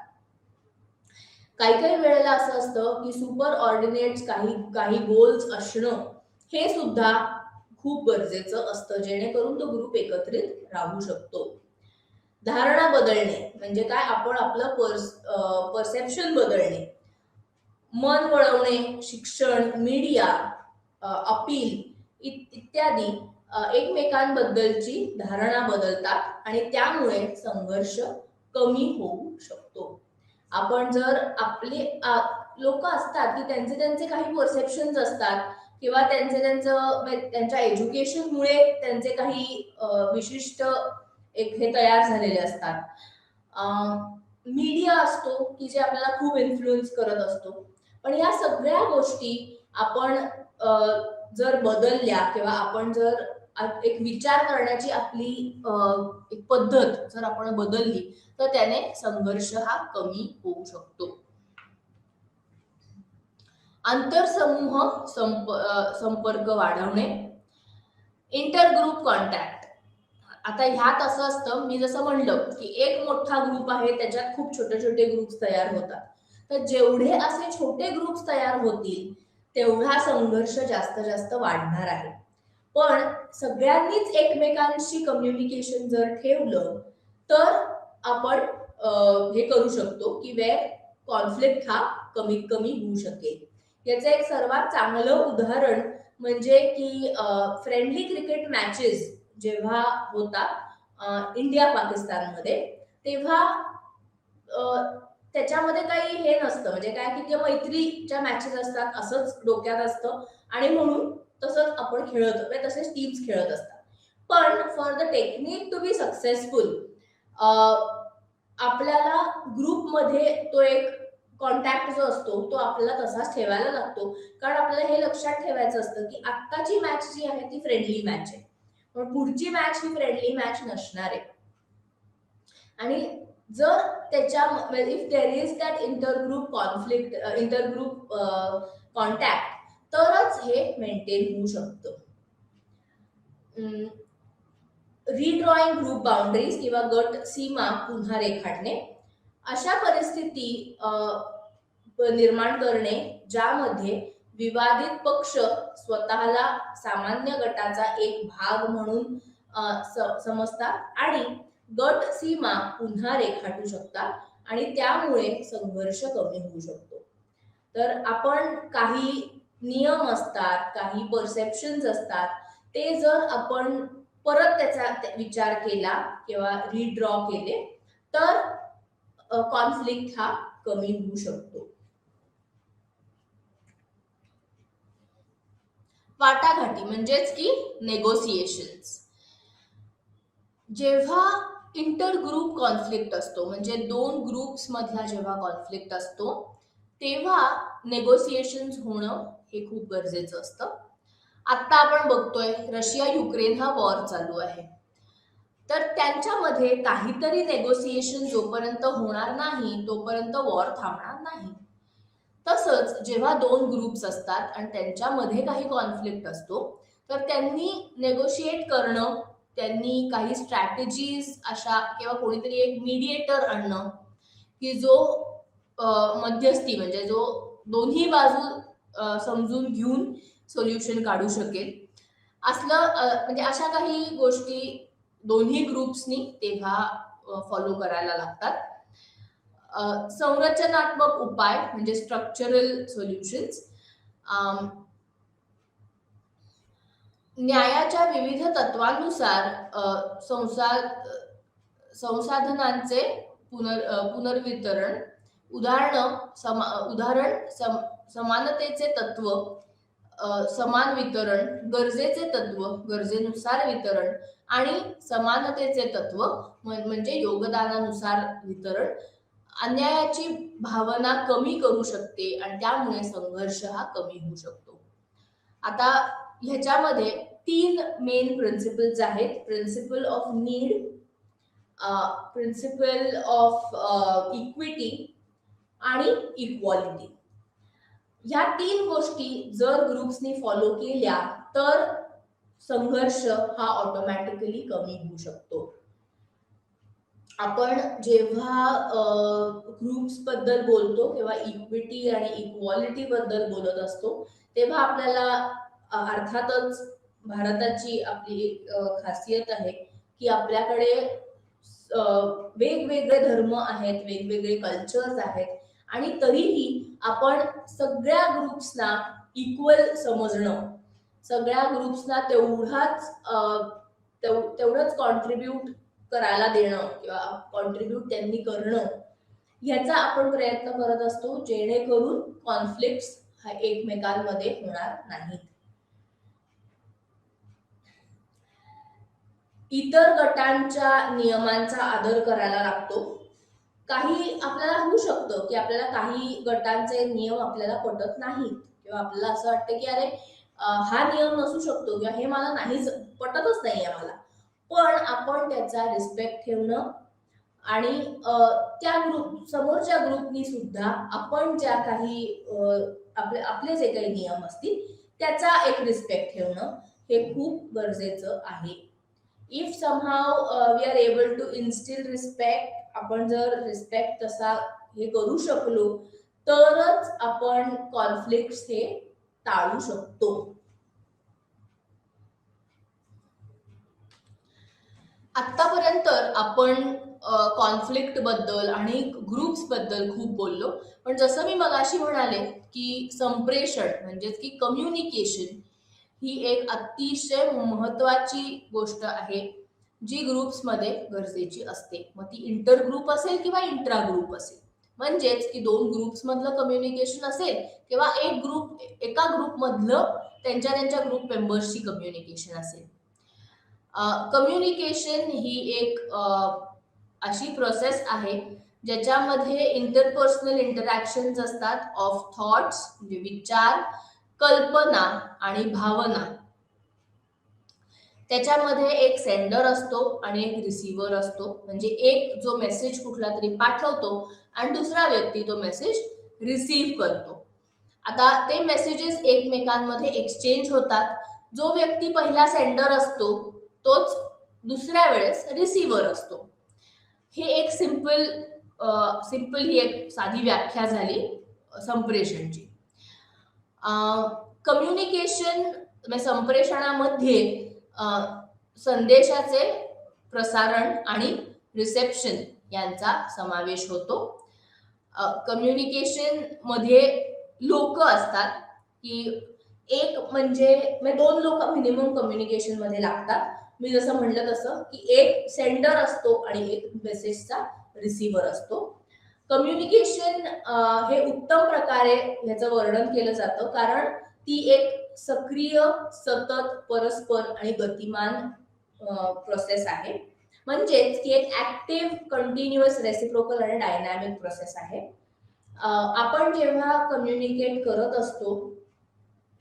काही वेळेला असं असतं की सुपर ऑर्डिनेट्स काही गोल्स असणं हे सुद्धा खूप गरजेचं असतं, जेणेकरून तो ग्रुप एकत्रित राहू शकतो. धारणा बदलणे म्हणजे काय, आपण आपलं परसेप्शन बदलणे, मन वळवणे, शिक्षण, मीडिया, अपील इत्यादी एकमेकांबद्दलची धारणा बदलतात आणि त्यामुळे संघर्ष कमी होऊ शकतो. आपण जर आपले लोक असतात की त्यांचे काही परसेप्शन्स असतात किंवा त्यांच्या एज्युकेशनमुळे त्यांचे काही विशिष्ट हे तयार झालेले असतात. मीडिया असतो की जे आपल्याला खूप इन्फ्लुएन्स करत असतो. पण या सगळ्या गोष्टी आपण जर बदलल्या किंवा आपण जर एक विचार करण्याची आपली एक पद्धत जर आपण बदलली तर त्याने संघर्ष हा कमी होऊ शकतो. आंतरसमूह संपर्क वाढवणे, इंटरग्रुप कॉन्टॅक्ट. आता ह्यात असं असतं, मी जसं म्हणलं की एक मोठा ग्रुप आहे, त्याच्यात खूप छोटे छोटे ग्रुप्स तयार होतात. तर जेवढे असे छोटे ग्रुप्स तयार होतील तेवढा संघर्ष जास्त वाढणार आहे. पण सगळ्यांनीच एकमेकांशी कम्युनिकेशन जर ठेवलं तर आपण हे करू शकतो की वेळ कॉन्फ्लिक्ट हा कमीत कमी होऊ शकेल. याचं एक सर्वात चांगलं उदाहरण म्हणजे की फ्रेंडली क्रिकेट मॅचेस जेव्हा होतात इंडिया पाकिस्तानमध्ये, तेव्हा त्याच्यामध्ये काही हे नसतं, म्हणजे काय की ते मैत्रीच्या मॅचेस असतात असंच डोक्यात असतं आणि म्हणून तसंच आपण खेळत, तसेच टीम्स खेळत असतात. पण for the technique to be successful आपल्याला ग्रुपमध्ये तो एक कॉन्टॅक्ट जो असतो तो आपल्याला तसाच ठेवायला लागतो. कारण आपल्याला हे लक्षात ठेवायचं असतं की आत्ताची मॅच जी आहे ती फ्रेंडली मॅच आहे, पण पुढची मॅच ही फ्रेंडली मॅच नसणार आहे. आणि जर त्याच्या if there is that intergroup conflict, intergroup contact, तरच हे मेंटेन होऊ शकतं. रिड्रॉइंग ग्रुप बाउंड्रीज किंवा गट सीमा पुन्हा रेखाटणे, अशा परिस्थिती निर्माण करणे ज्यामध्ये विवादित पक्ष स्वतःला सामान्य गटाचा एक भाग म्हणून समजतात आणि गट सीमा पुन्हा रेखाटू शकतात आणि त्यामुळे संघर्ष कमी होऊ शकतो. तर आपण काही नियम असतात, काही परसेप्शन्स असतात, ते जर आपण परत त्याचा विचार केला किंवा रिड्रॉ केले तर कॉन्फ्लिक्ट हा कमी होऊ शकतो. वाटाघाटी म्हणजेच की नेगोसिएशन्स. जेव्हा इंटरग्रुप कॉन्फ्लिक्ट असतो म्हणजे दोन ग्रुप्स मधला जेव्हा कॉन्फ्लिक्ट असतो तेव्हा नेगोसिएशन्स होणं हे खूप गरजेचं असतं. आता आपण बघतोय रशिया युक्रेन हा वॉर चालू आहे, तर त्यांच्यामध्ये काहीतरी नेगोसिएशन जोपर्यंत होणार नाही तोपर्यंत वॉर थांबणार नाही. तसंच जेव्हा दोन ग्रुप्स असतात आणि त्यांच्यामध्ये काही कॉन्फ्लिक्ट असतो तर त्यांनी नेगोशिएट करणं, त्यांनी काही स्ट्रॅटेजीज अशा किंवा कोणीतरी एक मीडिएटर आणणं की जो मध्यस्थी म्हणजे जो दोन्ही बाजू समजून घेऊन सोल्युशन काढू शकेल असलं, म्हणजे अशा काही गोष्टी दोन्ही ग्रुप्सनी तेव्हा फॉलो करायला लागतात. संरचनात्मक उपाय म्हणजे स्ट्रक्चरल सोल्युशन्स. न्यायाच्या विविध तत्वांनुसार संसाधनांचे पुनर्वितरण, उदाहरण समानतेचे तत्व, समान वितरण, गरजेचे तत्व, गरजेनुसार वितरण आणि समानतेचे तत्व म्हणजे योगदानानुसार वितरण अन्यायाची भावना कमी करू शकते आणि त्यामुळे संघर्ष हा कमी होऊ शकतो. आता ह्याच्यामध्ये 3 मेन प्रिन्सिपल्स आहेत. Principle of need, principle of equity आणि इक्वालिटी. ह्या 3 गोष्टी जर ग्रुप्सनी फॉलो केल्या तर संघर्ष हा ऑटोमॅटिकली कमी होऊ शकतो. आपण जेव्हा ग्रुप्स बद्दल बोलतो किंवा इक्विटी आणि इक्वालिटी बद्दल बोलत असतो तेव्हा आपल्याला अर्थातच भारताची आपली एक खासियत आहे की आपल्याकडे वेगवेगळे धर्म आहेत, वेगवेगळे कल्चर्स आहेत आणि तरीही आपण सगळ्या ग्रुप्सना इक्वल समजणं, सगळ्या ग्रुप्सना तेवढंच कॉन्ट्रीब्यूट करायला देणं किंवा कॉन्ट्रीब्यूट त्यांनी करणं याचा आपण प्रयत्न करत असतो जेणेकरून कॉन्फ्लिक्ट्स हा एकमेकांमध्ये होणार नाहीत. इतर गटांच्या नियमांचा आदर करायला लागतो. काही आपल्याला होऊ शकतं की आपल्याला काही गटांचे नियम आपल्याला पटत नाहीत किंवा आपल्याला असं वाटतं की अरे हा नियम नसू शकतो किंवा हे मला नाहीच पटतच नाहीये मला, पण आपण त्याचा रिस्पेक्ट ठेवणं आणि त्या समोरच्या ग्रुपनी सुद्धा आपण ज्या काही आपले जे काही नियम असतील त्याचा एक रिस्पेक्ट ठेवणं हे खूप गरजेचं आहे. If somehow we are able to instil respect, आपण जर रिस्पेक्ट तसा हे करू शकलो तरच आपण कॉन्फ्लिक्ट्स हे टाळू शकतो. आतापर्यंत आपण कॉन्फ्लिक्ट बद्दल आणि ग्रुप्स बद्दल खूप बोललो, पण जसं मी मगाशी म्हणाले की संप्रेषण म्हणजेच की कम्युनिकेशन ही एक अतिशय महत्वाची गोष्ट आहे जी ग्रुप्समध्ये गरजेची असते. मग ती इंटर ग्रुप असेल किंवा इंट्रा ग्रुप असेल, म्हणजेच की दोन ग्रुप्स मधलं कम्युनिकेशन असेल किंवा एका ग्रुप मधलं त्यांच्या ग्रुप मेंबर्सची कम्युनिकेशन असेल. कम्युनिकेशन ही एक अशी प्रोसेस आहे ज्याच्यामध्ये इंटरपर्सनल इंटरॅक्शन्स असतात ऑफ थॉट्स म्हणजे विचार, कल्पना आणि भावना. त्याच्यामध्ये एक सेंडर असतो आणि एक रिसिव्हर असतो. म्हणजे एक जो मेसेज कुठला तरी पाठवतो आणि दुसरा व्यक्ती तो मेसेज रिसीव्ह करतो. आता ते मेसेजेस एकमेकांमध्ये एक्सचेंज होतात. जो व्यक्ती पहिला सेंडर असतो तोच दुसऱ्या वेळेस रिसिव्हर असतो. हे एक सिंपल ही एक साधी व्याख्या झाली संप्रेषणची. कम्युनिकेशन म्हणजे संप्रेषणामध्ये संदेशाचे प्रसारण आणि रिसेप्शन यांचा समावेश होतो. कम्युनिकेशन मध्ये लोक असतात की एक म्हणजे दोन लोक मिनिमम कम्युनिकेशन मध्ये लागतात. मी जसं म्हणलं तसं की एक सेंडर असतो आणि एक मेसेजचा रिसिव्हर असतो. कम्युनिकेशन हे उत्तम प्रकारे ह्याचं वर्णन केलं जातं कारण ती एक सक्रिय, सतत, परस्पर आणि गतिमान प्रोसेस आहे. म्हणजेच ती एक ऍक्टिव्ह, कंटिन्युअस, रेसिप्रोकल आणि डायनॅमिक प्रोसेस आहे. आपण जेव्हा कम्युनिकेट करत असतो,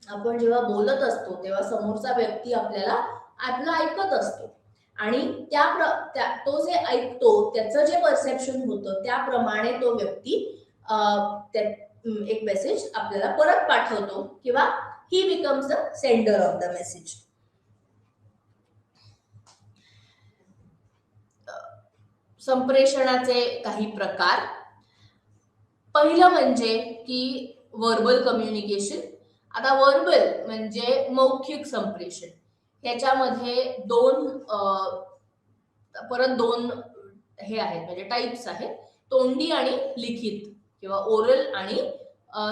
आपण जेव्हा बोलत असतो तेव्हा समोरचा व्यक्ती आपलं ऐकत असतो आणि तो जे ऐकतो त्याचं जे परसेप्शन होतं त्याप्रमाणे तो व्यक्ती एक मेसेज आपल्याला परत पाठवतो किंवा he becomes the sender of the message. संप्रेषणाचे काही प्रकार. पहिलं म्हणजे की वर्बल कम्युनिकेशन. आता वर्बल म्हणजे मौखिक संप्रेषण. ह्याच्यामध्ये परत दोन हे आहेत म्हणजे टाइप्स आहेत, तोंडी आणि लिखित किंवा ओरल आणि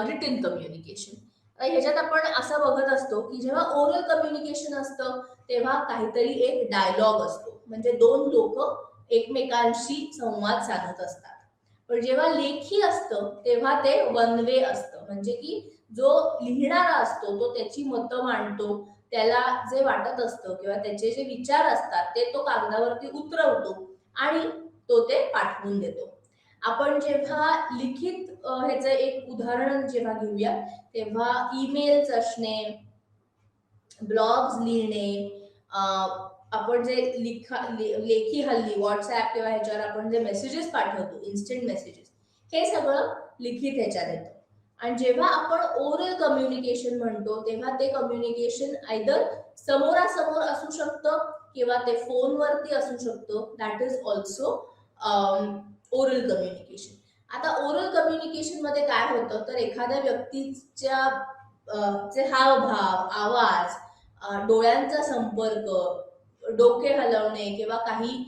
रिटन कम्युनिकेशन. ह्याच्यात आपण असं बघत असतो की जेव्हा ओरल कम्युनिकेशन असतं तेव्हा काहीतरी एक डायलॉग असतो, म्हणजे दोन लोक एकमेकांशी संवाद साधत असतात. पण जेव्हा लेखी असतं तेव्हा ते वन वे असतं, म्हणजे की जो लिहिणारा असतो तो त्याची मतं मांडतो, त्याला जे वाटत असतं किंवा त्याचे जे विचार असतात ते तो कागदावरती उतरवतो आणि तो ते पाठवून देतो. आपण जेव्हा लिखित ह्याचं एक उदाहरण जेव्हा घेऊया तेव्हा ईमेल्स असणे, ब्लॉग्स लिहिणे, आपण जे लेखी हल्ली व्हॉट्सअप किंवा ह्याच्यावर आपण जे मेसेजेस पाठवतो, इन्स्टंट मेसेजेस, हे सगळं लिखित ह्याच्यात येतं. आणि जेव्हा आपण ओरल कम्युनिकेशन म्हणतो तेव्हा ते कम्युनिकेशन आयदर समोरासमोर असू शकतं किंवा ते फोनवरती असू शकतं. That is also oral communication. आता ओरल कम्युनिकेशन मध्ये काय होतं तर एखाद्या व्यक्तीच्या चे हावभाव, आवाज, डोळ्यांचा संपर्क, डोके हलवणे किंवा काही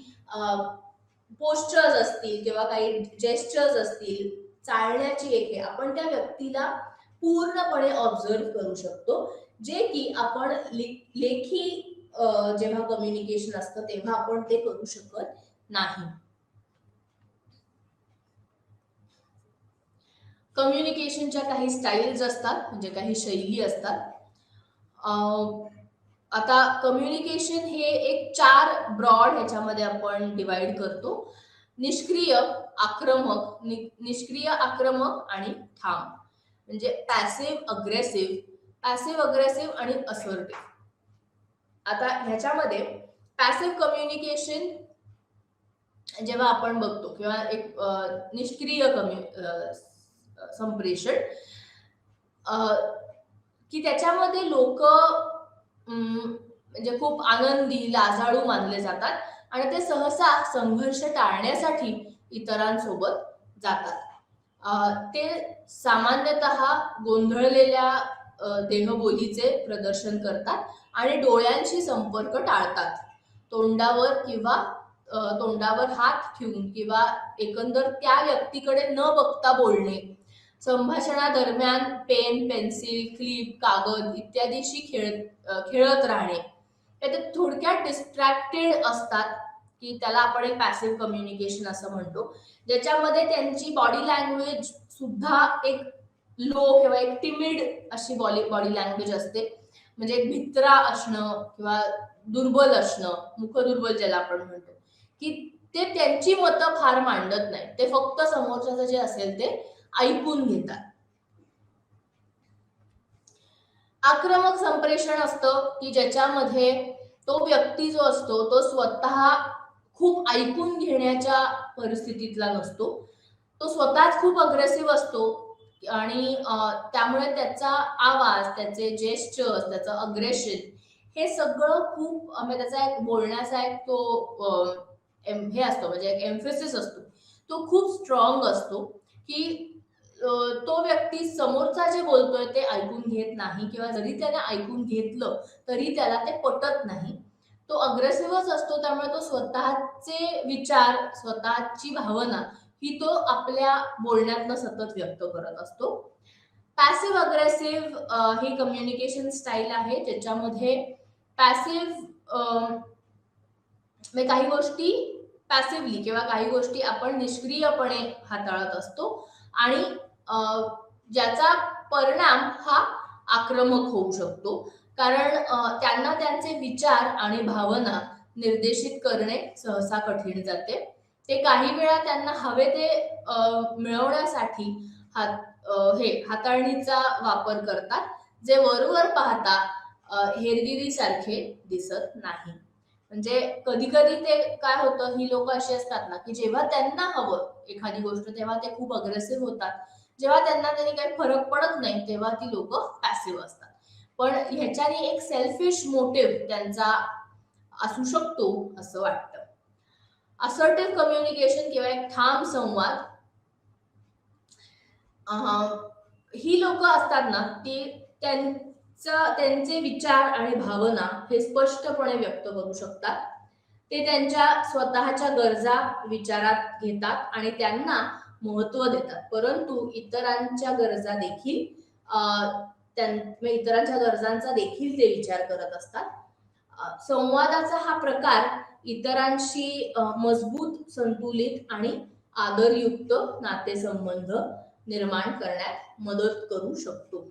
पोस्चर्स असतील किंवा काही जेस्चर्स असतील, चालण्याची एक आपण त्या व्यक्तीला पूर्णपणे ऑब्झर्व करू शकतो, जे की आपण लेखी जेव्हा कम्युनिकेशन असतं तेव्हा आपण ते करू शकत नाही. कम्युनिकेशनच्या काही स्टाईल्स असतात, म्हणजे काही शैली असतात. आता कम्युनिकेशन हे एक 4 ब्रॉड ह्याच्यामध्ये आपण डिवाइड करतो. निष्क्रिय, आक्रमक, निष्क्रिय, आक्रमक आणि ठाम. म्हणजे पॅसिव्ह अग्रेसिव्ह आणि असर्टिव्ह. आता ह्याच्यामध्ये पॅसिव्ह कम्युनिकेशन जेव्हा आपण बघतो किंवा एक निष्क्रिय संप्रेषण की त्याच्यामध्ये लोक म्हणजे खूप आनंदी, लाजाळू मानले जातात आणि ते सहसा संघर्ष टाळण्यासाठी इतरांसोबत जातात. ते सामान्यतः गोंधळलेल्या देहबोलीचे प्रदर्शन करतात आणि डोळ्यांशी संपर्क टाळतात. तोंडावर हात ठेवून किंवा एकंदर त्या व्यक्तीकडे न बघता बोलणे. संभाषणादरम्यान पेन, पेन्सिल, क्लिप, कागद इत्यादीशी खेळत राहणे. ते थोडक्यात डिस्ट्रॅक्टेड असतात, की त्याला आपण एक पॅसिव्ह कम्युनिकेशन असं म्हणतो, ज्याच्यामध्ये त्यांची बॉडी लँग्वेज सुद्धा एक लो किंवा एक टिमिड अशी बॉडी लँग्वेज असते. म्हणजे एक भित्रा असणं किंवा दुर्बल असणं, मुखदुर्बल ज्याला आपण म्हणतो, की ते त्यांची मतं फार मांडत नाही, ते फक्त समोरच्याचं जे असेल ते ऐकून घेतात. आक्रमक संप्रेषण असतं की ज्याच्यामध्ये तो व्यक्ती जो असतो तो स्वतः खूप ऐकून घेण्याच्या परिस्थितीतला नसतो, तो स्वतःच खूप अग्रेसिव्ह असतो आणि त्यामुळे त्याचा आवाज, त्याचे जेस्चर्स, त्याचं अग्रेशन हे सगळं खूप म्हणजे त्याचा एक बोलण्याचा एक तो हे असतो, म्हणजे एक एम्फेसिस असतो, तो खूप स्ट्रॉंग असतो की तो व्यक्ती समोरचा जे बोलतोय ते ऐकून घेत नाही किंवा जरी त्याने ऐकून घेतलं तरी त्याला ते पटत नाही. तो अग्रेसिव्हच असतो, त्यामुळे तो स्वतःचे विचार, स्वतःची भावना ही तो आपल्या बोलण्यातनं सतत व्यक्त करत असतो. पॅसिव्ह अग्रेसिव्ह ही कम्युनिकेशन स्टाईल आहे, ज्याच्यामध्ये पॅसिव्ह म्हणजे काही गोष्टी पॅसिव्हली किंवा काही गोष्टी आपण निष्क्रियपणे हाताळत असतो आणि ज्याचा परिणाम हा आक्रमक होऊ शकतो, कारण त्यांना त्यांचे विचार आणि भावना निर्देशित करणे सहसा कठीण जाते. ते काही वेळा त्यांना हवे ते मिळवण्यासाठी हाताळणीचा वापर करतात, जे वरवर पाहता हेरगिरीसारखे दिसत नाही. म्हणजे कधी कधी ते काय होतं, ही लोक अशी असतात ना की जेव्हा त्यांना हवं एखादी गोष्ट तेव्हा ते खूप अग्रेसिव्ह होतात, जेव्हा त्यांना त्यांनी काही फरक पडत नाही तेव्हा ती लोक पॅसिव्ह असतात. पण ह्याच्याने एक सेल्फिश मोटिव्ह त्यांचा असू शकतो असं वाटतं. असर्टिव्ह कम्युनिकेशन किंवा एक ठाम संवाद, ही लोक असतात ना ती त्यांचे विचार आणि भावना हे स्पष्टपणे व्यक्त करू शकतात. ते त्यांच्या स्वतःच्या गरजा विचारात घेतात आणि त्यांना महत्व देतात, परंतु इतरांच्या गरजा देखील इतरांच्या गरजांचा देखील ते विचार करत असतात. संवादाचा हा प्रकार इतरांशी मजबूत, संतुलित आणि आदरयुक्त नातेसंबंध निर्माण करण्यात मदत करू शकतो.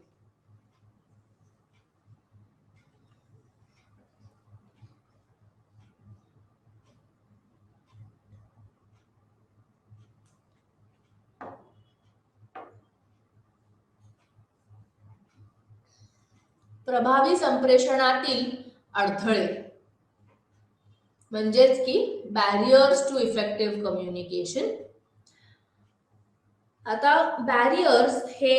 प्रभावी संप्रेषणातील अडथळे म्हणजेच की बॅरियर्स टू इफेक्टिव्ह कम्युनिकेशन. आता बॅरियर्स हे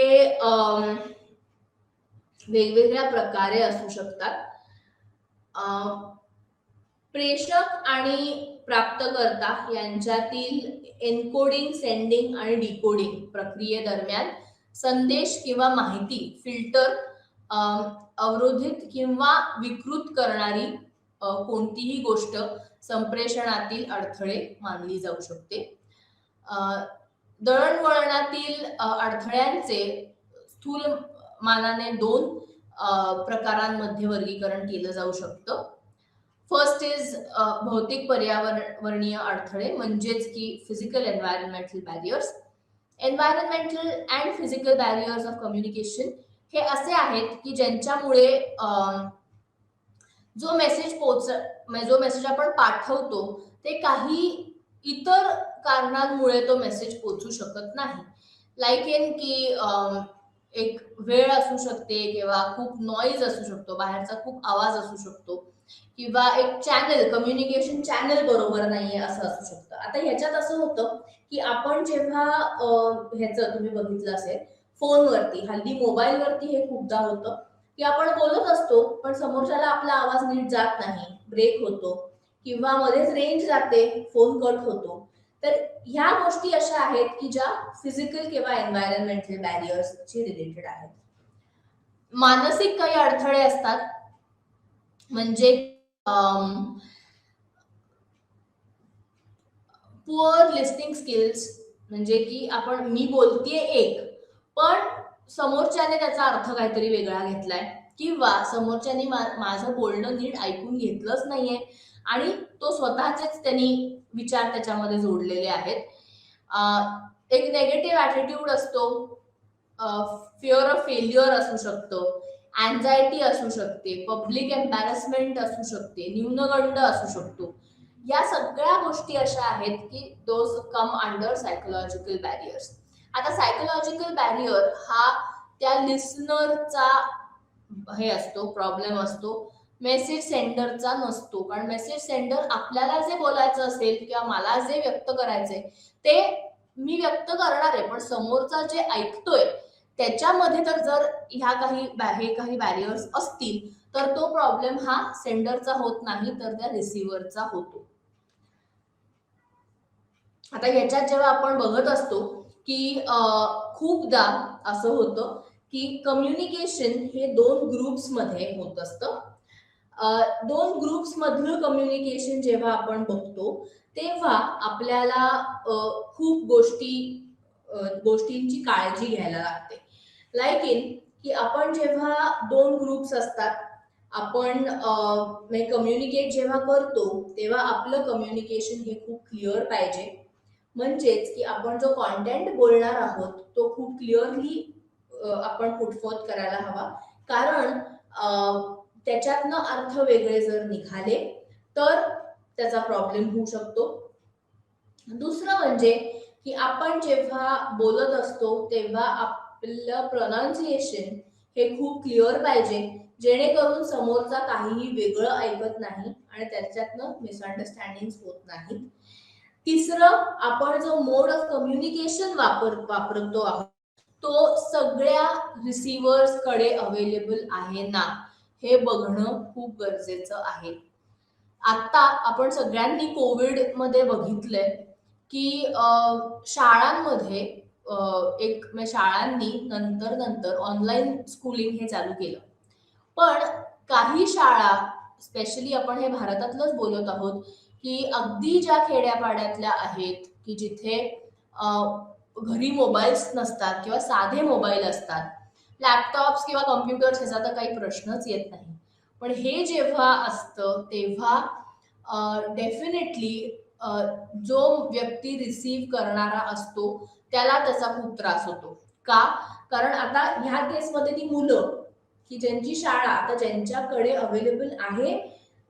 वेगवेगळ्या प्रकारे असू शकतात. प्रेषक आणि प्राप्तकर्ता यांच्यातील एन्कोडिंग, सेंडिंग आणि डिकोडिंग प्रक्रियेदरम्यान संदेश किंवा माहिती फिल्टर, अवरोधित किंवा विकृत करणारी कोणतीही गोष्ट संप्रेषणातील अडथळे मानली जाऊ शकते. दळणवळणातील अडथळ्यांचे स्थूल मानाने 2 प्रकारांमध्ये वर्गीकरण केलं जाऊ शकतं. फर्स्ट इज भौतिक पर्यावरणीय अडथळे, म्हणजेच की physical environmental barriers. Environmental and physical barriers of communication हे असे आहेत की ज्यांच्यामुळे जो मेसेज आपण पाठवतो ते काही इतर कारणांमुळे तो मेसेज पोहोचू शकत नाही. लाईक इन की एक वेळ असू शकते किंवा खूप नॉईज असू शकतो, बाहेरचा खूप आवाज असू शकतो किंवा एक कम्युनिकेशन चॅनल बरोबर नाहीये असं असू शकतं. आता ह्याच्यात असं होतं की आपण जेव्हा ह्याचं तुम्ही बघितलं असेल फोनवरती, हल्ली मोबाईलवरती हे खूपदा होतं की आपण बोलत असतो पण समोरच्याला आपला आवाज नीट जात नाही, ब्रेक होतो किंवा मध्येच रेंज जाते, फोन कट होतो. तर ह्या गोष्टी अशा आहेत की ज्या फिजिकल किंवा एन्व्हायरमेंटल बॅरियर्सशी रिलेटेड आहेत. मानसिक काही अडथळे असतात, म्हणजे पुअर लिस्निंग स्किल्स, म्हणजे की मी बोलतेय एक पण समोरच्याने त्याचा अर्थ काहीतरी वेगळा घेतलाय किंवा समोरच्याने माझं बोलणं नीट ऐकून घेतलंच नाहीये आणि तो स्वतःचेच त्यांनी विचार त्याच्यामध्ये जोडलेले आहेत. एक नेगेटिव्ह ॲटिट्यूड असतो, फिअर ऑफ फेल्युअर असू शकतो, अँझायटी असू शकते, पब्लिक एम्बॅरसमेंट असू शकते, न्यूनगंड असू शकतो. या सगळ्या गोष्टी अशा आहेत की those come under psychological barriers. आता सायकोलॉजिकल बॅरियर हा त्या लिसनरचा हे असतो, प्रॉब्लेम असतो, मेसेज सेंडरचा नसतो. कारण मेसेज सेंडर आपल्याला जे बोलायचं असेल किंवा मला जे व्यक्त करायचंय ते मी व्यक्त करणार आहे, पण समोरचा जे ऐकतोय त्याच्यामध्ये तर जर ह्या हे काही बॅरियर्स असतील तर तो प्रॉब्लेम हा सेंडरचा होत नाही तर त्या रिसिव्हरचा होतो. आता याच्यात जेव्हा आपण बघत असतो की खूपदा असं होतं की कम्युनिकेशन हे 2 ग्रुप्स मध्ये होत असतं. 2 ग्रुप्स मधलं कम्युनिकेशन जेव्हा आपण बघतो तेव्हा आपल्याला खूप गोष्टींची काळजी घ्यायला लागते. लाईक इन की आपण जेव्हा 2 ग्रुप्स असतात, आपण कम्युनिकेट जेव्हा करतो तेव्हा आपलं कम्युनिकेशन हे खूप क्लिअर पाहिजे. म्हणजेच की आपण जो कॉन्टेंट बोलणार आहोत तो खूप क्लिअरली आपण पुटफोर्थ करायला हवा. कारण त्याच्यातनं अर्थ वेगळे जर निघाले तर त्याचा प्रॉब्लेम होऊ शकतो. दुसरं म्हणजे की आपण जेव्हा बोलत असतो तेव्हा आपलं प्रोनाउन्सिएशन हे खूप क्लिअर पाहिजे, जेणेकरून समोरचा काहीही वेगळं ऐकत नाही आणि त्याच्यातनं मिसअंडरस्टँडिंग होत नाही. तिसरं, आपण जो मोड ऑफ कम्युनिकेशन वापरतो आहोत तो सगळ्या रिसिव्हर्स कडे अवेलेबल आहे ना हे बघणं खूप गरजेचं आहे. आता आपण सगळ्यांनी कोविड मध्ये बघितलंय की शाळांमध्ये शाळांनी नंतर नंतर ऑनलाईन स्कूलिंग हे चालू केलं. पण काही शाळा, स्पेशली आपण हे भारतातलंच बोलत आहोत, की अगदी ज्या खेड्यापाड्यातल्या आहेत की जिथे घरी मोबाईल्स नसतात किंवा साधे मोबाईल असतात, लॅपटॉप्स किंवा कम्प्युटर्स ह्याचा तर काही प्रश्नच येत नाही. पण हे जेव्हा असतं तेव्हा डेफिनेटली जो व्यक्ती रिसीव्ह करणारा असतो त्याला त्याचा खूप त्रास होतो. का? कारण आता ह्या केसमध्ये ती मुलं की ज्यांची शाळा आता ज्यांच्याकडे अवेलेबल आहे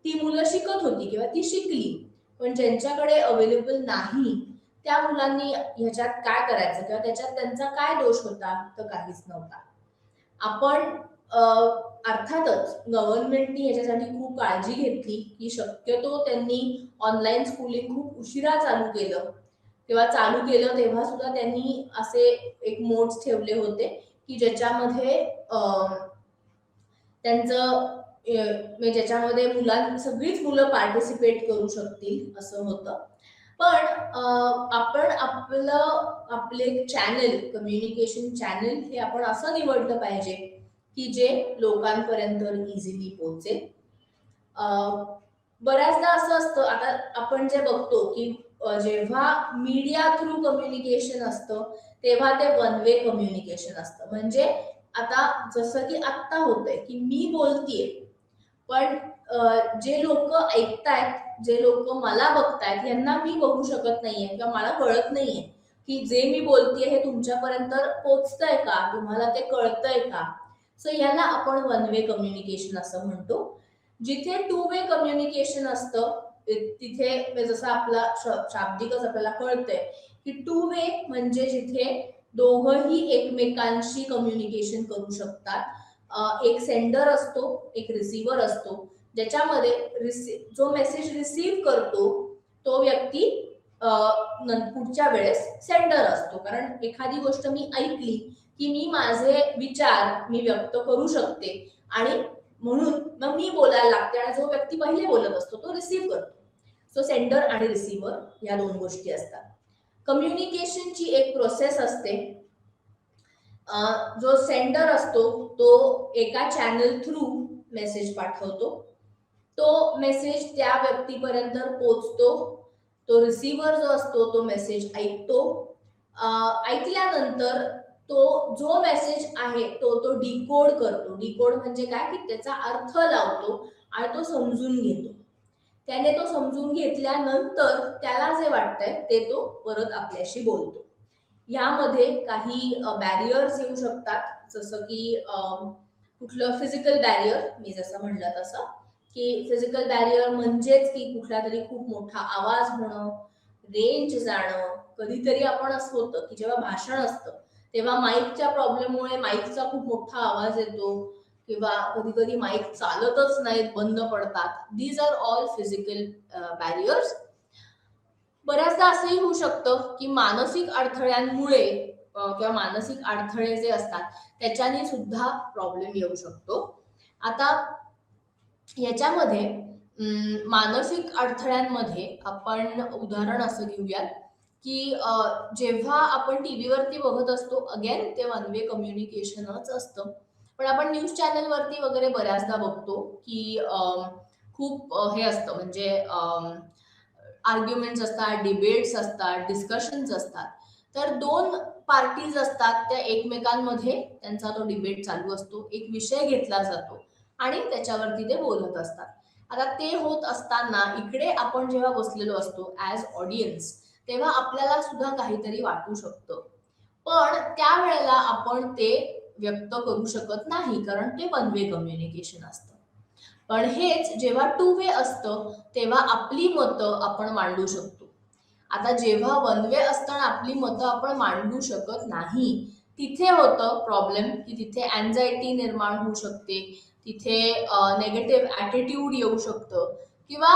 ती मुलं शिकत होती किंवा ती शिकली, पण ज्यांच्याकडे अवेलेबल नाही त्या मुलांनी ह्याच्यात काय करायचं किंवा त्याच्यात त्यांचा काय दोष होता? तर काहीच नव्हता. आपण अर्थातच गव्हर्नमेंटनी याच्यासाठी खूप काळजी घेतली की शक्यतो त्यांनी ऑनलाईन स्कूलिंग खूप उशिरा चालू केलं. तेव्हा चालू केलं तेव्हा सुद्धा त्यांनी असे एक मोड्स ठेवले होते की ज्याच्यामध्ये त्यांचं म्हणजे ज्याच्यामध्ये सगळीच मुलं पार्टिसिपेट करू शकतील असं होतं. पण आपण आपले चॅनल, कम्युनिकेशन चॅनल हे आपण असं निवडलं पाहिजे की जे लोकांपर्यंत इझिली पोहोचेल. बऱ्याचदा असं असतं, आता आपण जे बघतो की जेव्हा मीडिया थ्रू कम्युनिकेशन असतं तेव्हा ते वन वे कम्युनिकेशन असतं. म्हणजे आता जसं की आत्ता होतंय की मी बोलतीये, पण जे लोक ऐकतायत, जे लोक मला बघतायत यांना मी बघू शकत नाहीये किंवा मला कळत नाहीये की जे मी बोलतीये हे तुमच्यापर्यंत पोहोचतंय का, तुम्हाला ते कळतंय का. सो याला आपण वन वे कम्युनिकेशन असं म्हणतो. जिथे टू वे कम्युनिकेशन असतं तिथे जसं आपला शाब्दिकच आपल्याला कळतंय की टू वे म्हणजे जिथे दोघंही एकमेकांशी कम्युनिकेशन करू शकतात. एक सेंडर असतो, एक रिसिव्हर असतो, ज्याच्यामध्ये जो मेसेज रिसीव्ह करतो तो व्यक्ती पुढच्या वेळेस सेंडर असतो. कारण एखादी गोष्ट मी ऐकली की मी माझे विचार मी व्यक्त करू शकते आणि म्हणून मग मी बोलायला लागते आणि जो व्यक्ती पहिले बोलत असतो तो रिसीव्ह करतो. सो सेंडर आणि रिसिव्हर या 2 गोष्टी असतात. कम्युनिकेशनची एक प्रोसेस असते. जो सेंडर असतो तो एका चॅनल थ्रू मेसेज पाठवतो, तो मेसेज त्या व्यक्तीपर्यंत पोहोचतो, तो रिसिव्हर जो असतो तो मेसेज ऐकतो. ऐकल्यानंतर तो जो मेसेज आहे तो डिकोड करतो. डिकोड म्हणजे काय की त्याचा अर्थ लावतो आणि तो समजून घेतो. त्याने तो समजून घेतल्यानंतर त्याला जे वाटतंय ते तो परत आपल्याशी बोलतो. यामध्ये काही बॅरियर्स येऊ शकतात, जसं की कुठलं फिजिकल बॅरियर, मी जसं म्हणलं तसं, की फिजिकल बॅरियर म्हणजेच की कुठला तरी खूप मोठा आवाज होणं, रेंज जाणं. कधीतरी आपण असं होतं की जेव्हा भाषण असतं तेव्हा माईकच्या प्रॉब्लेममुळे माईकचा खूप मोठा आवाज येतो, किंवा कधी कधी माईक चालतच नाहीत, बंद पडतात. These are all physical barriers. बऱ्याचदा असंही होऊ शकतं की मानसिक अडथळ्यांमुळे किंवा मानसिक अडथळे जे असतात त्याच्याने सुद्धा प्रॉब्लेम येऊ शकतो. आता याच्यामध्ये मानसिक अडथळ्यांमध्ये आपण उदाहरण असं घेऊयात की जेव्हा आपण टीव्हीवरती बघत असतो, अगेन ते वन वे कम्युनिकेशनच असतं. पण आपण न्यूज चॅनलवरती वगैरे बऱ्याचदा बघतो की खूप हे असतं, म्हणजे आर्ग्युमेंट्स असतात, डिबेट्स असतात, डिस्कशन्स असतात. तर दोन पार्टीज असतात, त्या एकमेकांमध्ये त्यांचा तो डिबेट चालू असतो, एक विषय घेतला जातो आणि त्याच्यावरती ते बोलत असतात. आता ते होत असताना इकडे आपण जेव्हा बसलेलो असतो ॲज ऑडियन्स, तेव्हा आपल्याला सुद्धा काहीतरी वाटू शकतं. पण त्यावेळेला आपण ते व्यक्त करू शकत नाही, कारण ते वन वे कम्युनिकेशन असतं. पण हेच जेव्हा टू वे असतं तेव्हा आपली मतं आपण मांडू शकतो. आता जेव्हा वन वे असताना आपली मतं आपण मांडू शकत नाही, तिथे होतं प्रॉब्लेम, की तिथे अँझायटी निर्माण होऊ शकते, तिथे नेगेटिव्ह ॲटिट्यूड येऊ शकतं, किंवा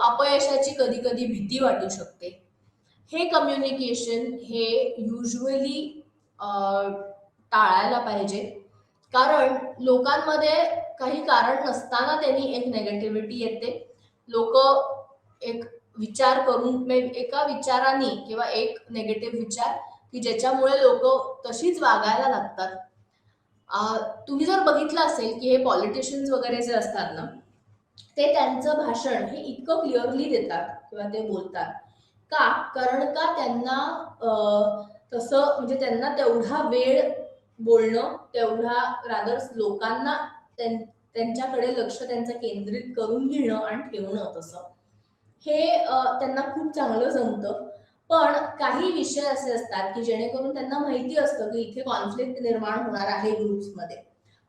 अपयशाची कधी कधी भीती वाटू शकते. हे कम्युनिकेशन हे युजली टाळायला पाहिजे, कारण लोकांमध्ये काही कारण नसताना त्यांनी एक नेगेटिव्हिटी येते. लोक एक विचार करून, म्हणजे एका विचाराने किंवा एक नेगेटिव्ह विचार की ज्याच्यामुळे लोक तशीच वागायला लागतात. तुम्ही जर बघितलं असेल की हे पॉलिटिशियन्स वगैरे जे असतात ना, ते त्यांचं भाषण हे इतकं क्लिअरली देतात किंवा ते बोलतात का, कारण का त्यांना तसं, म्हणजे त्यांना तेवढा वेळ बोलणं, तेवढा रादर लोकांना त्यांच्याकडे लक्ष त्यांचं केंद्रित करून घेणं आणि ठेवणं, तसं हे त्यांना खूप चांगलं जमतं. पण काही विषय असे असतात की जेणेकरून त्यांना माहिती असतं की इथे कॉन्फ्लिक्ट निर्माण होणार आहे ग्रुप्समध्ये,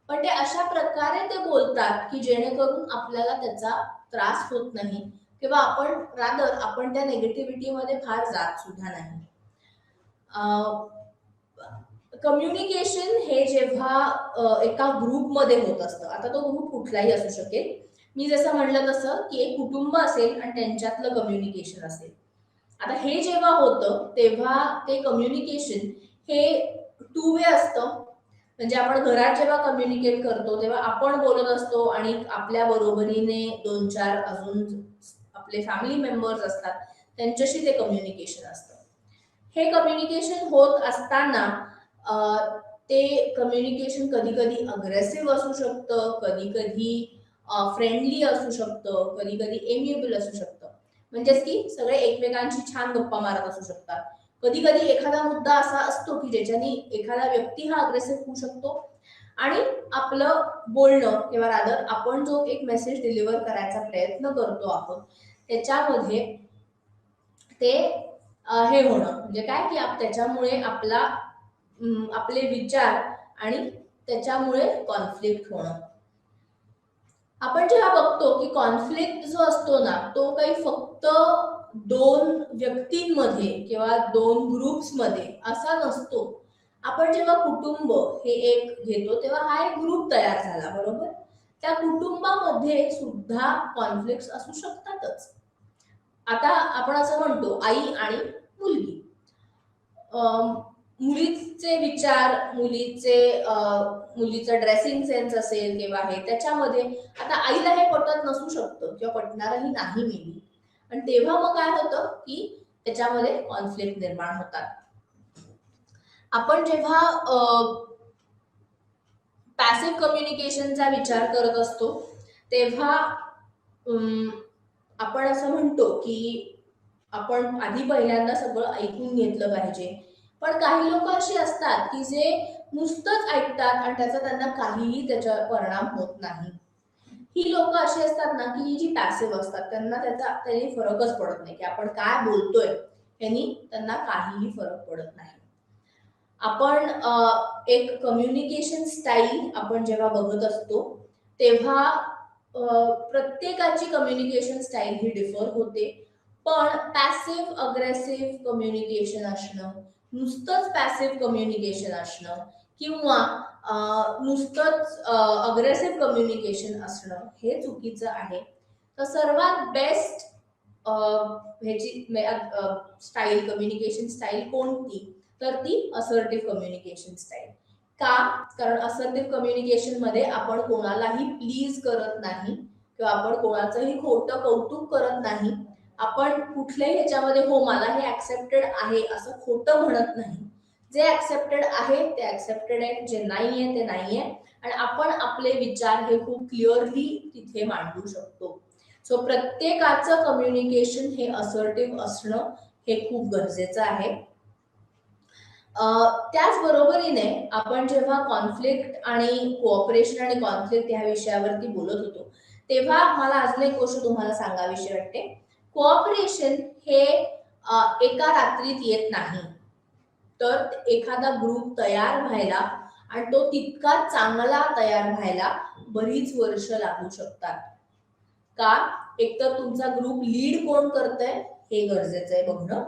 पण ते अशा प्रकारे ते बोलतात की जेणेकरून आपल्याला त्याचा त्रास होत नाही, किंवा आपण रादर आपण त्या नेगेटिव्हिटीमध्ये फार जात सुद्धा नाही. कम्युनिकेशन हे जेव्हा एका ग्रुपमध्ये होत असतं, आता तो ग्रुप कुठलाही असू शकेल, मी जसं म्हणलं तसं की एक कुटुंब असेल आणि त्यांच्यातलं कम्युनिकेशन असेल. आता हे जेव्हा होतं तेव्हा ते कम्युनिकेशन हे टू वे असतं. म्हणजे आपण घरात जेव्हा कम्युनिकेट करतो तेव्हा आपण बोलत असतो आणि आपल्या बरोबरीने दोन चार अजून आपले फॅमिली मेंबर्स असतात, त्यांच्याशी ते कम्युनिकेशन असतं. हे कम्युनिकेशन होत असताना ते कम्युनिकेशन कधी कधी अग्रेसिव्ह असू शकतं, कधी कधी फ्रेंडली असू शकतं, कधी कधी एमिएबल असू शकतं. म्हणजेच की सगळे एकमेकांशी छान गप्पा मारत असू शकतात. कधी कधी एखादा मुद्दा असा असतो की ज्याच्याने एखादा व्यक्ती हा अग्रेसिव्ह होऊ शकतो आणि आपलं बोलणं किंवा रादर आपण जो एक मेसेज डिलिव्हर करायचा प्रयत्न करतो आहोत त्याच्यामध्ये ते हे होणं, म्हणजे काय की त्याच्यामुळे आपले विचार आणि त्याच्यामुळे कॉन्फ्लिक्ट होणं. आपण जेव्हा बघतो की कॉन्फ्लिक्ट जो असतो ना, तो काही फक्त दोन व्यक्तींमध्ये किंवा दोन ग्रुप्समध्ये असा नसतो. आपण जेव्हा कुटुंब हे एक घेतो तेव्हा हा एक ग्रुप तयार झाला, बरोबर. त्या कुटुंबामध्ये सुद्धा कॉन्फ्लिक्ट असू शकतातच. आता आपण असं म्हणतो आई आणि मुलगी, मुलीचे विचार, मुलीचं ड्रेसिंग सेन्स असेल किंवा हे त्याच्यामध्ये, आता आईला हे पटत नसू शकतं किंवा पटणारही नाही मी, आणि तेव्हा मग काय होतं की त्याच्यामध्ये कॉन्फ्लिक्ट निर्माण होतात. आपण जेव्हा पॅसिव्ह कम्युनिकेशनचा विचार करत असतो तेव्हा आपण असं म्हणतो की आपण आधी पहिल्यांदा सगळं ऐकून घेतलं पाहिजे. पण काही लोक अशी असतात की जे नुसतंच ऐकतात आणि त्याचा त्यांना काहीही त्याच्यावर परिणाम होत नाही. ही लोक अशी असतात ना की जी पॅसिव्ह असतात, त्यांना त्यांनी फरकच पडत नाही की आपण काय बोलतोय, यांनी त्यांना काहीही फरक पडत नाही. आपण एक कम्युनिकेशन स्टाईल आपण जेव्हा बघत असतो तेव्हा प्रत्येकाची कम्युनिकेशन स्टाईल ही डिफर होते. पण पॅसिव्ह अग्रेसिव्ह कम्युनिकेशन असणं, नुसतंच पॅसिव्ह कम्युनिकेशन असणं किंवा नुसतंच अग्रेसिव्ह कम्युनिकेशन असणं हे चुकीचं आहे. तर सर्वात बेस्ट ह्याची स्टाईल, कम्युनिकेशन स्टाईल कोणती? तर ती असर्टिव्ह कम्युनिकेशन स्टाईल. का? कारण असर्टिव्ह कम्युनिकेशन मध्ये आपण कोणालाही प्लीज करत नाही किंवा आपण कोणाचंही खोटं कौतुक करत नाही. आपण कुठल्याही ह्याच्यामध्ये हो मला हे ऍक्सेप्टेड आहे असं खोटं म्हणत नाही. जे ऍक्सेप्टेड आहे ते ऍक्सेप्टेड आहे, जे नाहीये ते नाहीये, आणि आपण आपले विचार हे खूप क्लिअरली तिथे मांडू शकतो. सो प्रत्येकाचं कम्युनिकेशन हे असर्टिव्ह असणं हे खूप गरजेचं आहे. त्याच बरोबरीने आपण जेव्हा कॉन्फ्लिक्ट आणि कोऑपरेशन आणि कॉन्फ्लिक्ट ह्या विषयावरती बोलत होतो तेव्हा मला अजून एक गोष्ट तुम्हाला सांगावीशी वाटते. कोऑपरेशन हे एका रात्रीत येत नाही. तर एखादा ग्रुप तयार व्हायला आणि तो तितका चांगला तयार व्हायला बरीच वर्ष लागू शकतात. का? एकतर तुमचा ग्रुप लीड कोण करतंय हे गरजेचं आहे बघणं.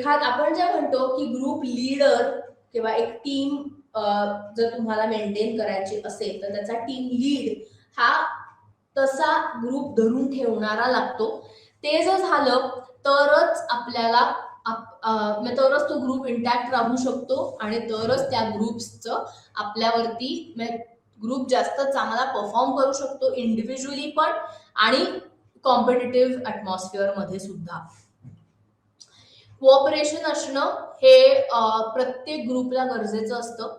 आपण जे म्हणतो की ग्रुप लीडर किंवा एक टीम जर तुम्हाला मेंटेन करायची असेल तर त्याचा टीम लीड हा तसा ग्रुप धरून ठेवणारा लागतो. ते जर झालं तरच आपल्याला तरच तो ग्रुप इंटॅक्ट राहू शकतो आणि तरच त्या ग्रुप्सचं आपल्यावरती ग्रुप जास्त चांगला परफॉर्म करू शकतो, इंडिव्हिज्युअली पण आणि कॉम्पिटिटिव्ह ऍटमॉस्फिअर मध्ये सुद्धा. कोऑपरेशन असणं हे प्रत्येक ग्रुपला गरजेचं असतं.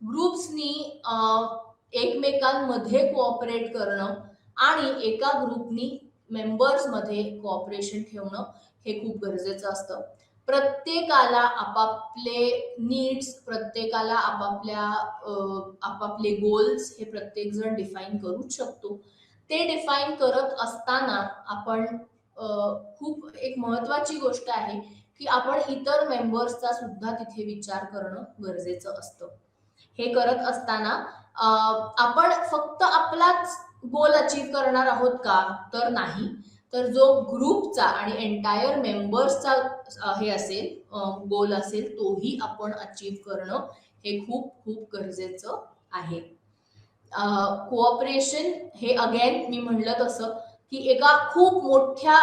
ग्रुप्सनी एकमेकांमध्ये कोऑपरेट करणं आणि एका ग्रुपनी मेंबर्स मध्ये कोऑपरेशन ठेवणं हे खूप गरजेचं असतं. प्रत्येकाला आपापले नीड्स, प्रत्येकाला आपापले गोल्स हे प्रत्येक जण डिफाईन करूच शकतो. ते डिफाईन करत असताना आपण खूप एक महत्वाची गोष्ट आहे की आपण इतर मेंबर्सचा सुद्धा तिथे विचार करणं गरजेचं असतं. हे करत असताना आपण फक्त आपलाच गोल अचीव करणार आहोत का? तर नाही. तर जो ग्रुपचा आणि एंटायर मेंबर्सचा हे असेल, गोल असेल, तोही आपण अचीव करणं हे खूप खूप गरजेचं आहे. कोऑपरेशन हे अगेन मी म्हणलं तसं की एका खूप मोठ्या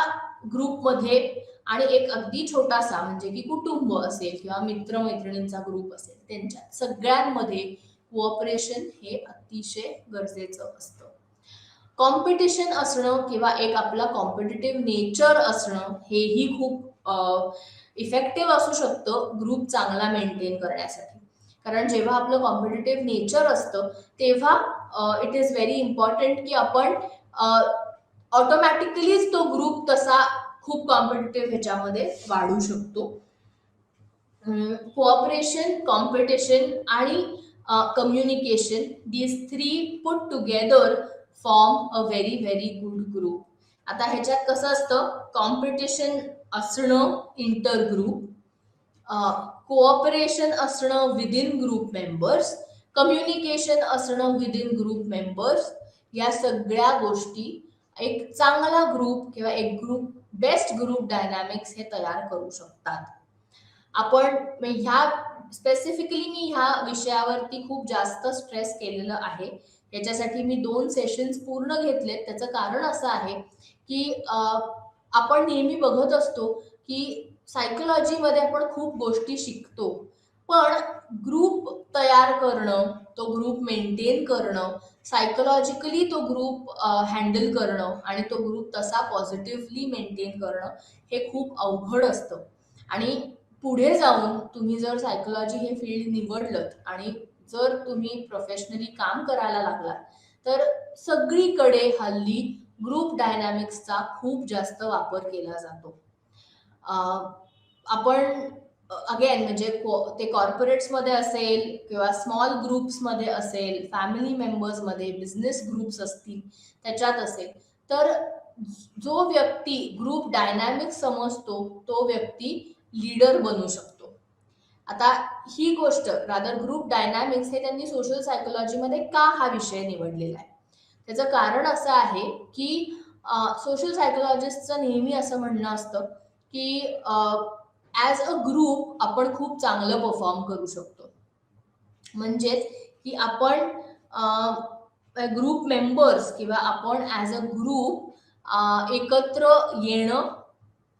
ग्रुपमध्ये आणि एक अगदी छोटासा म्हणजे की कुटुंब असेल किंवा मित्रमैत्रिणींचा ग्रुप असेल त्यांच्यात सगळ्यांमध्ये कोऑपरेशन हे अतिशय गरजेचं असतं. कॉम्पिटिशन असणं किंवा एक आपला कॉम्पिटिटिव्ह नेचर असणं हेही खूप इफेक्टिव्ह असू शकतं ग्रुप चांगला मेंटेन करण्यासाठी. कारण जेव्हा आपलं कॉम्पिटिटिव्ह नेचर असतं तेव्हा इट इज व्हेरी इम्पॉर्टंट की आपण ऑटोमॅटिकलीच तो ग्रुप तसा खूप कॉम्पिटिटिव्ह ह्याच्यामध्ये वाढू शकतो. कोऑपरेशन, कॉम्पिटिशन आणि communication, these 3 put together form a very very good group. आता ह्याच्यात कसं असतं, कॉम्पिटिशन असणं इंटर ग्रुप, कोऑपरेशन असणं विदिन ग्रुप मेंबर्स, कम्युनिकेशन असणं विदिन ग्रुप मेंबर्स, या सगळ्या गोष्टी एक चांगला ग्रुप किंवा एक ग्रुप बेस्ट ग्रुप डायनॅमिक्स हे तयार करू शकतात. आपण ह्या स्पेसिफिकली मी ह्या विषयावरती खूप जास्त स्ट्रेस केलेलं आहे. याच्यासाठी मी 2 सेशन्स पूर्ण घेतलेत. त्याचं कारण असं आहे की आपण नेहमी बघत असतो की सायकोलॉजीमध्ये आपण खूप गोष्टी शिकतो, पण ग्रुप तयार करणं, तो ग्रुप मेंटेन करणं, सायकोलॉजिकली तो ग्रुप हँडल करणं आणि तो ग्रुप तसा पॉझिटिव्हली मेंटेन करणं हे खूप अवघड असतं. आणि पुढे जाऊन तुम्ही जर सायकोलॉजी हे फील्ड निवडलं आणि जर तुम्ही प्रोफेशनली काम करायला लागला तर सगळीकडे हल्ली ग्रुप डायनॅमिक्सचा खूप जास्त वापर केला जातो. आपण अगेन म्हणजे ते कॉर्पोरेट्समध्ये असेल किंवा स्मॉल ग्रुप्समध्ये असेल, फॅमिली मेंबर्समध्ये, बिझनेस ग्रुप्स असतील त्याच्यात असेल, तर जो व्यक्ती ग्रुप डायनॅमिक्स समजतो तो व्यक्ती लीडर बनू शकतो. आता ही गोष्ट रादर ग्रुप डायनॅमिक्स हे त्यांनी सोशल सायकोलॉजीमध्ये का हा विषय निवडलेला आहे, त्याचं कारण असं आहे की सोशल सायकोलॉजिस्टचं नेहमी असं म्हणणं असतं की ॲज अ ग्रुप आपण खूप चांगलं परफॉर्म करू शकतो. म्हणजेच की आपण ग्रुप मेंबर्स किंवा आपण ॲज अ ग्रुप एकत्र येणं,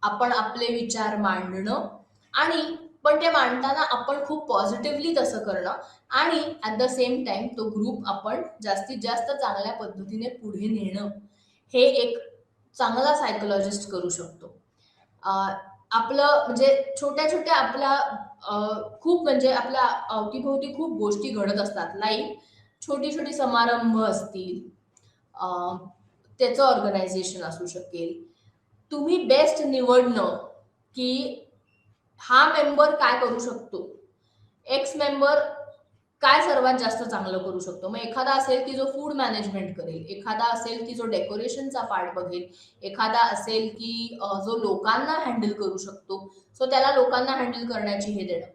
आपण आपले विचार मांडणं आणि पण ते मांडताना आपण खूप पॉझिटिव्हली तसं करणं आणि ॲट द सेम टाइम तो ग्रुप आपण जास्तीत जास्त चांगल्या पद्धतीने पुढे नेणं, हे एक चांगला सायकोलॉजिस्ट करू शकतो. अ, आपलं म्हणजे छोट्या-छोट्या आपल्या खूप म्हणजे आपल्या अवतीभोवती खूप गोष्टी घडत असतात. लाइक छोटी-छोटी समारंभ असतील, अ, त्याचं ऑर्गनायझेशन असू शकेल. तुम्ही बेस्ट निवडणं, की हा मेंबर काय करू शकतो? एक्स मेंबर काय सर्वात जास्त चांगलं करू शकतो? मग एखादा असेल, की जो फूड मॅनेजमेंट करेल, एखादा असेल, की जो डेकोरेशनचा पार्ट बघेल, एखादा असेल, की जो लोकांना हँडल करू शकतो. सो त्याला लोकांना हँडल करण्याची हे देणं.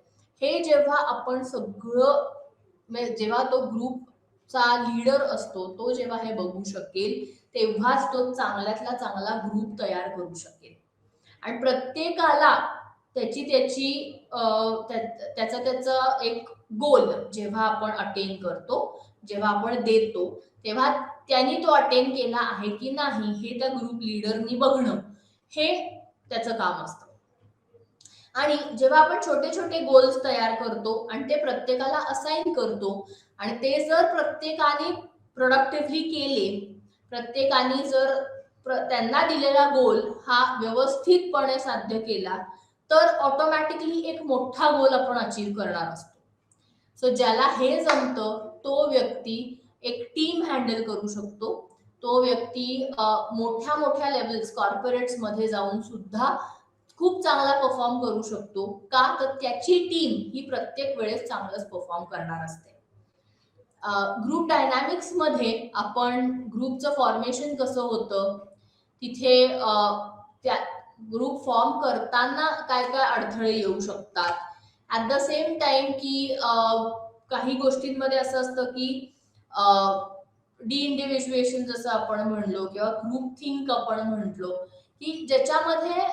हे जेव्हा आपण सगळं म्हणजे जेव्हा तो ग्रुपचा लीडर असतो, तो जेव्हा हे बघू शकेल, तेव्हाच तो चांगल्यातला चांगला ग्रुप तयार करू शकेल. आणि प्रत्येकाला त्याची त्याची अ, त्याचा त्याचा एक गोल जेव्हा आपण अटेन करतो, जेव्हा आपण देतो, तेव्हा त्यांनी तो अटेन केला आहे की नाही हे त्या ग्रुप लीडरनी बघणं, हे त्याचं काम असतं. आणि जेव्हा आपण छोटे-छोटे गोल्स तयार करतो आणि ते प्रत्येकाला असाइन करतो आणि ते जर प्रत्येकाने प्रोडक्टिव्हली केले, प्रत्येकाने जर त्यांना दिलेला गोल हा व्यवस्थितपणे साध्य केला, तर ऑटोमॅटिकली एक मोठा गोल आपण अचीव्ह करणार असतो. सो ज्याला हे जमतं, तो व्यक्ती एक टीम हँडल करू शकतो. तो व्यक्ती मोठ्या-मोठ्या लेव्हल्स कॉर्पोरेट्समध्ये जाऊन सुद्धा खूप चांगला परफॉर्म करू शकतो. का? तर त्याची टीम ही प्रत्येक वेळेस चांगलंच परफॉर्म करणार असते. ग्रुप डायनॅमिक्समध्ये आपण ग्रुपचं फॉर्मेशन कसं होतं, तिथे त्या ग्रुप फॉर्म करताना काय-काय अडथळे येऊ शकतात. ॲट द सेम टाईम की काही गोष्टींमध्ये असं असतं की डी इंडिव्हिज्युएशन जसं आपण म्हणलो किंवा ग्रुप थिंक आपण म्हटलो, की ज्याच्यामध्ये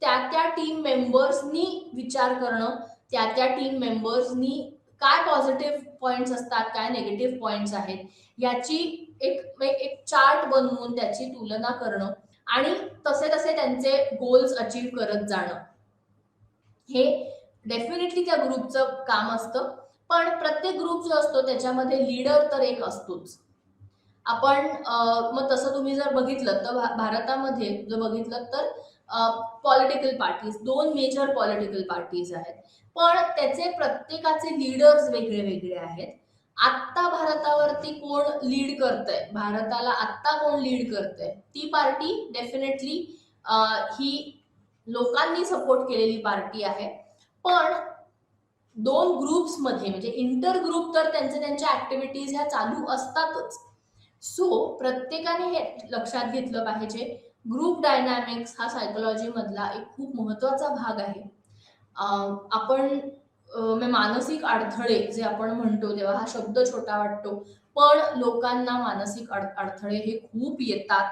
त्या टीम मेंबर्सनी विचार करणं, त्या टीम मेंबर्सनी काय पॉझिटिव्ह पॉइंट्स असतात, काय निगेटिव्ह पॉइंट्स आहेत, याची एक एक चार्ट बनवून त्याची तुलना करणं आणि तसे-तसे त्यांचे गोल्स अचीव्ह करत जाणं. हे डेफिनेटली त्या ग्रुपचं काम असतं. पण प्रत्येक ग्रुप जो असतो त्याच्यामध्ये लीडर तर एक असतोच. आपण मग तसं तुम्ही जर बघितलं तर भारतामध्ये जर बघितलं तर political parties 2 major political parties आहेत. पण त्याचे प्रत्येकाचे लीडर्स वेगळे-वेगळे आहेत. आत्ता भारतावरती कोण लीड करतंय, भारताला आत्ता कोण लीड करतंय, ती पार्टी डेफिनेटली ही लोकांनी सपोर्ट केलेली पार्टी आहे. पण 2 ग्रुप्समध्ये म्हणजे इंटर ग्रुप तर त्यांच्या ॲक्टिव्हिटीज ह्या चालू असतातच. सो प्रत्येकाने हे लक्षात घेतलं पाहिजे. ग्रुप डायनॅमिक्स हा सायकोलॉजीमधला एक खूप महत्त्वाचा भाग आहे. आपण मानसिक अडथळे जे आपण म्हणतो तेव्हा हा शब्द छोटा वाटतो. पण लोकांना मानसिक अडथळे हे खूप येतात.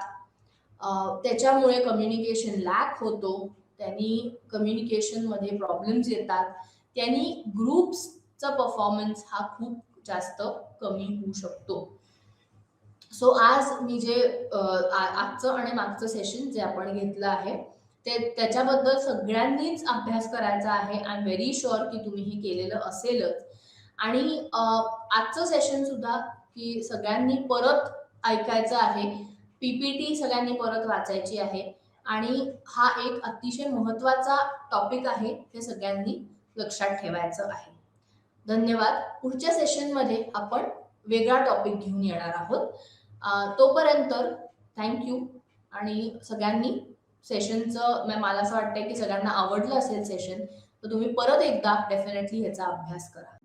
त्याच्यामुळे कम्युनिकेशन लॅक होतो. त्यांनी कम्युनिकेशनमध्ये प्रॉब्लेम्स येतात. त्यांनी ग्रुप्सचा परफॉर्मन्स हा खूप जास्त कमी होऊ शकतो. सो आज मी जे आजचं आणि मागचं सेशन जे आपण घेतलं आहे, ते त्याच्याबद्दल सगळ्यांनीच अभ्यास करायचा आहे. आय एम व्हेरी शुअर की तुम्ही हे केलेलं असेलच. आणि आजचं सेशन सुद्धा की सगळ्यांनी परत ऐकायचं आहे. पी-पी-टी सगळ्यांनी परत वाचायची आहे आणि हा एक अतिशय महत्त्वाचा टॉपिक आहे. हे सगळ्यांनी लक्षात ठेवायचं आहे. धन्यवाद. पुढच्या सेशनमध्ये आपण वेगळा टॉपिक घेऊन येणार आहोत. तोपर्यंत थँक यू आणि सगळ्यांनी सेशनचं मला असं वाटतंय की सगळ्यांना आवडलं असेल सेशन, तर तुम्ही परत एकदा डेफिनेटली ह्याचा अभ्यास करा.